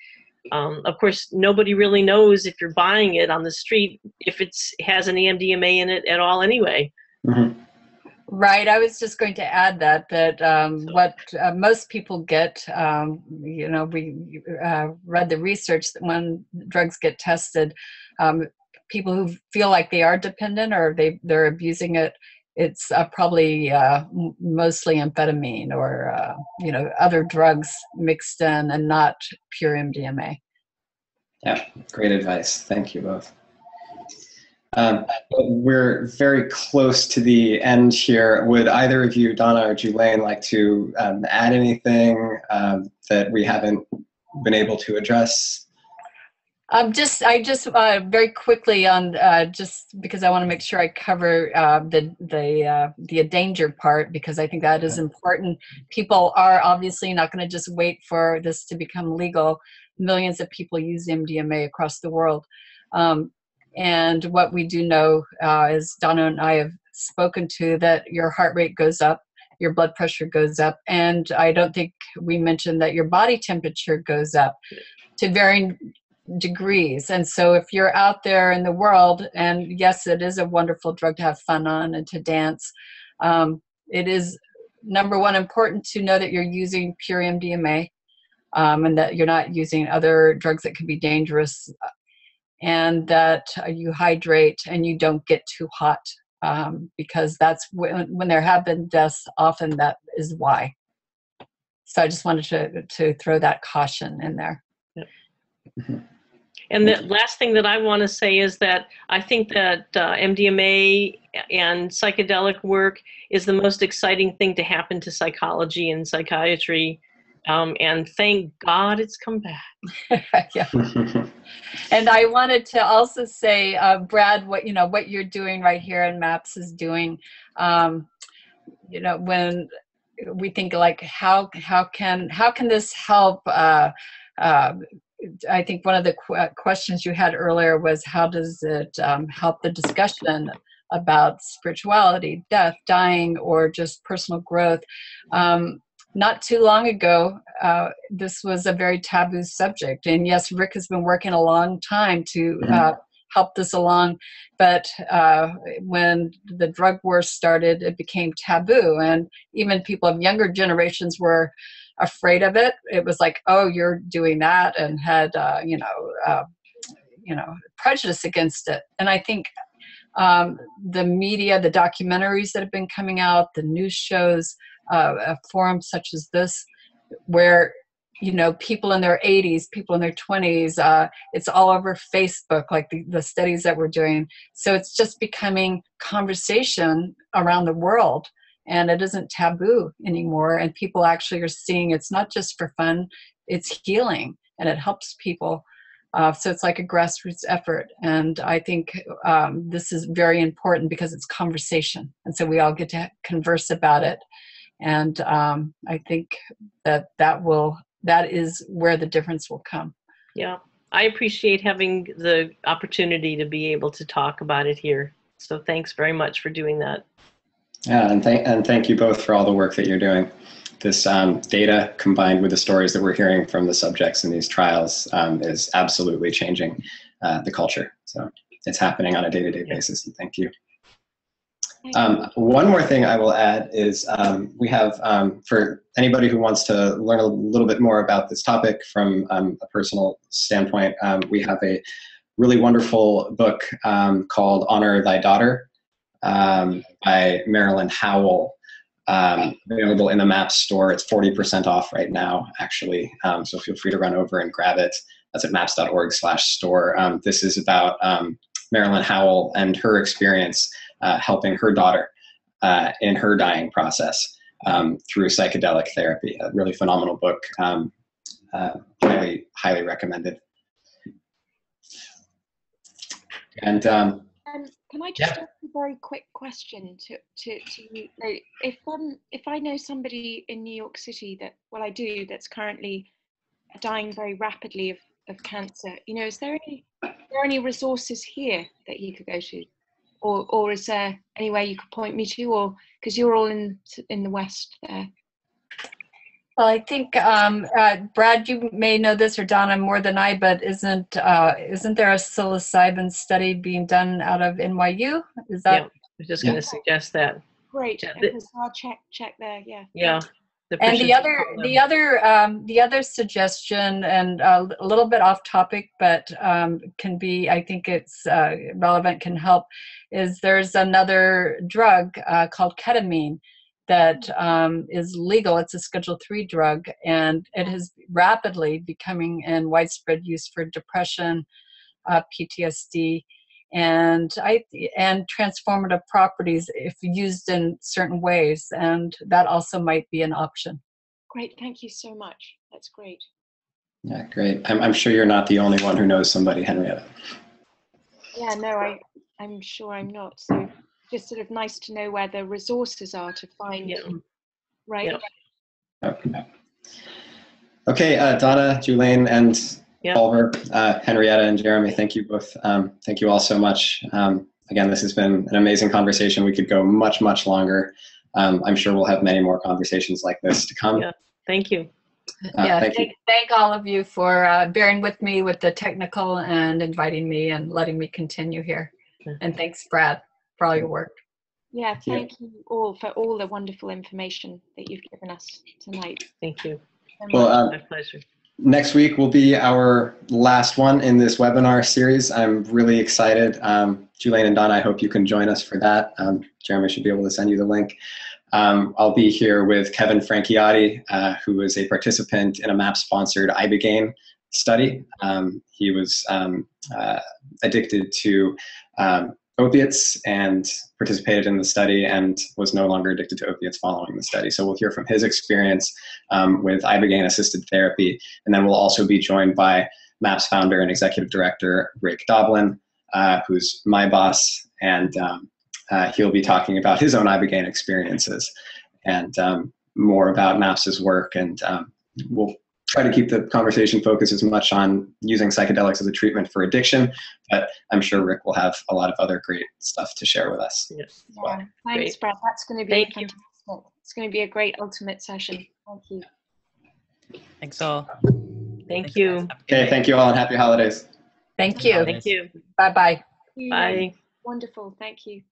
Of course, nobody really knows if you're buying it on the street if it has any MDMA in it at all anyway.
Mm-hmm.
Right. I was just going to add that what most people get, we read the research that when drugs get tested, people who feel like they are dependent or they're abusing it, it's probably mostly amphetamine or other drugs mixed in and not pure MDMA.
Yeah, great advice. Thank you both. We're very close to the end here. Would either of you, Donna or Julane, like to add anything that we haven't been able to address?
I just very quickly on just because I want to make sure I cover the danger part, because I think that is important. People are obviously not going to just wait for this to become legal. Millions of people use MDMA across the world. And what we do know is Donna and I have spoken to that your heart rate goes up, your blood pressure goes up, and I don't think we mentioned that your body temperature goes up to varying degrees. And so if you're out there in the world, and yes, it is a wonderful drug to have fun on and to dance, it is, number one, important to know that you're using pure MDMA. and that you're not using other drugs that could be dangerous, and that you hydrate and you don't get too hot, because that's when there have been deaths, often that is why. So I just wanted to throw that caution in there.
Yep. And the last thing that I want to say is that I think that MDMA and psychedelic work is the most exciting thing to happen to psychology and psychiatry. And thank God it's come back.
Yeah. And I wanted to also say, Brad, what you're doing right here and MAPS is doing, when we think like, how can this help? I think one of the questions you had earlier was, how does it help the discussion about spirituality, death, dying, or just personal growth? Not too long ago, this was a very taboo subject. And yes, Rick has been working a long time to help this along. But when the drug war started, it became taboo. And even people of younger generations were afraid of it. It was like, oh, you're doing that, and had prejudice against it. And I think the media, the documentaries that have been coming out, the news shows, forums such as this, where people in their 80s, people in their 20s, it's all over Facebook, like the studies that we're doing. So it's just becoming conversation around the world. And it isn't taboo anymore. And people actually are seeing it's not just for fun, it's healing, and it helps people. So it's like a grassroots effort. And I think this is very important because it's conversation. And so we all get to converse about it. And I think that is where the difference will come.
Yeah, I appreciate having the opportunity to be able to talk about it here. So thanks very much for doing that.
Yeah, and thank you both for all the work that you're doing. This data, combined with the stories that we're hearing from the subjects in these trials, is absolutely changing the culture. So it's happening on a day-to-day basis, and thank you. One more thing I will add is we have, for anybody who wants to learn a little bit more about this topic from a personal standpoint, we have a really wonderful book called Honor Thy Daughter, by Marilyn Howell, available in the MAPS store. It's 40% off right now, actually. So feel free to run over and grab it. That's at maps.org/store. This is about Marilyn Howell and her experience helping her daughter in her dying process through psychedelic therapy. A really phenomenal book, highly, highly recommended. And
can I just ask a very quick question to you? If I know somebody in New York City I do, that's currently dying very rapidly of cancer, is there any resources here that you could go to, or is there any way you could point me to, or because you're all in the West there?
Well, I think Brad, you may know this, or Donna, more than I, but isn't there a psilocybin study being done out of NYU? Is that?
Yeah, I was just going to suggest that.
Great, because I'll check there. Yeah.
Yeah.
And the other suggestion, and a little bit off topic, but can be, I think it's relevant, can help, is there's another drug called ketamine that is legal. It's a Schedule III drug, and it is rapidly becoming in widespread use for depression, PTSD, and transformative properties if used in certain ways, and that also might be an option.
Great, thank you so much. That's great.
Yeah, great. I'm sure you're not the only one who knows somebody, Henrietta.
Yeah, no, I'm sure I'm not. So just sort of nice to know where the resources are to find, right?
Yeah. Okay, Donna, Julane, and Oliver, Henrietta, and Jeremy, thank you both. Thank you all so much. Again, this has been an amazing conversation. We could go much, much longer. I'm sure we'll have many more conversations like this to come.
Yeah, thank you.
Thank all of you for bearing with me with the technical and inviting me and letting me continue here. And thanks, Brad, for all your work.
Yeah, thank you all for all the wonderful information that you've given us tonight.
Thank you.
Well,
my pleasure.
next week will be our last one in this webinar series. I'm really excited. Julane and Donna, I hope you can join us for that. Jeremy should be able to send you the link. I'll be here with Kevin Franciotti, who is a participant in a MAP-sponsored ibogaine study. He was addicted to opiates and participated in the study and was no longer addicted to opiates following the study. So we'll hear from his experience with ibogaine-assisted therapy. And then we'll also be joined by MAP's founder and executive director, Rick Doblin, who's my boss. And he'll be talking about his own ibogaine experiences and more about MAPS's work. And we'll try to keep the conversation focused as much on using psychedelics as a treatment for addiction, but I'm sure Rick will have a lot of other great stuff to share with us.
Yes.
Yeah. Thanks, Brad. That's going to be fantastic. It's going to be a great ultimate session. Thank you.
Thanks all.
Thank you.
Okay, thank you all and happy holidays.
Thank you.
Thank you.
Bye-bye.
Bye.
Wonderful. Thank you.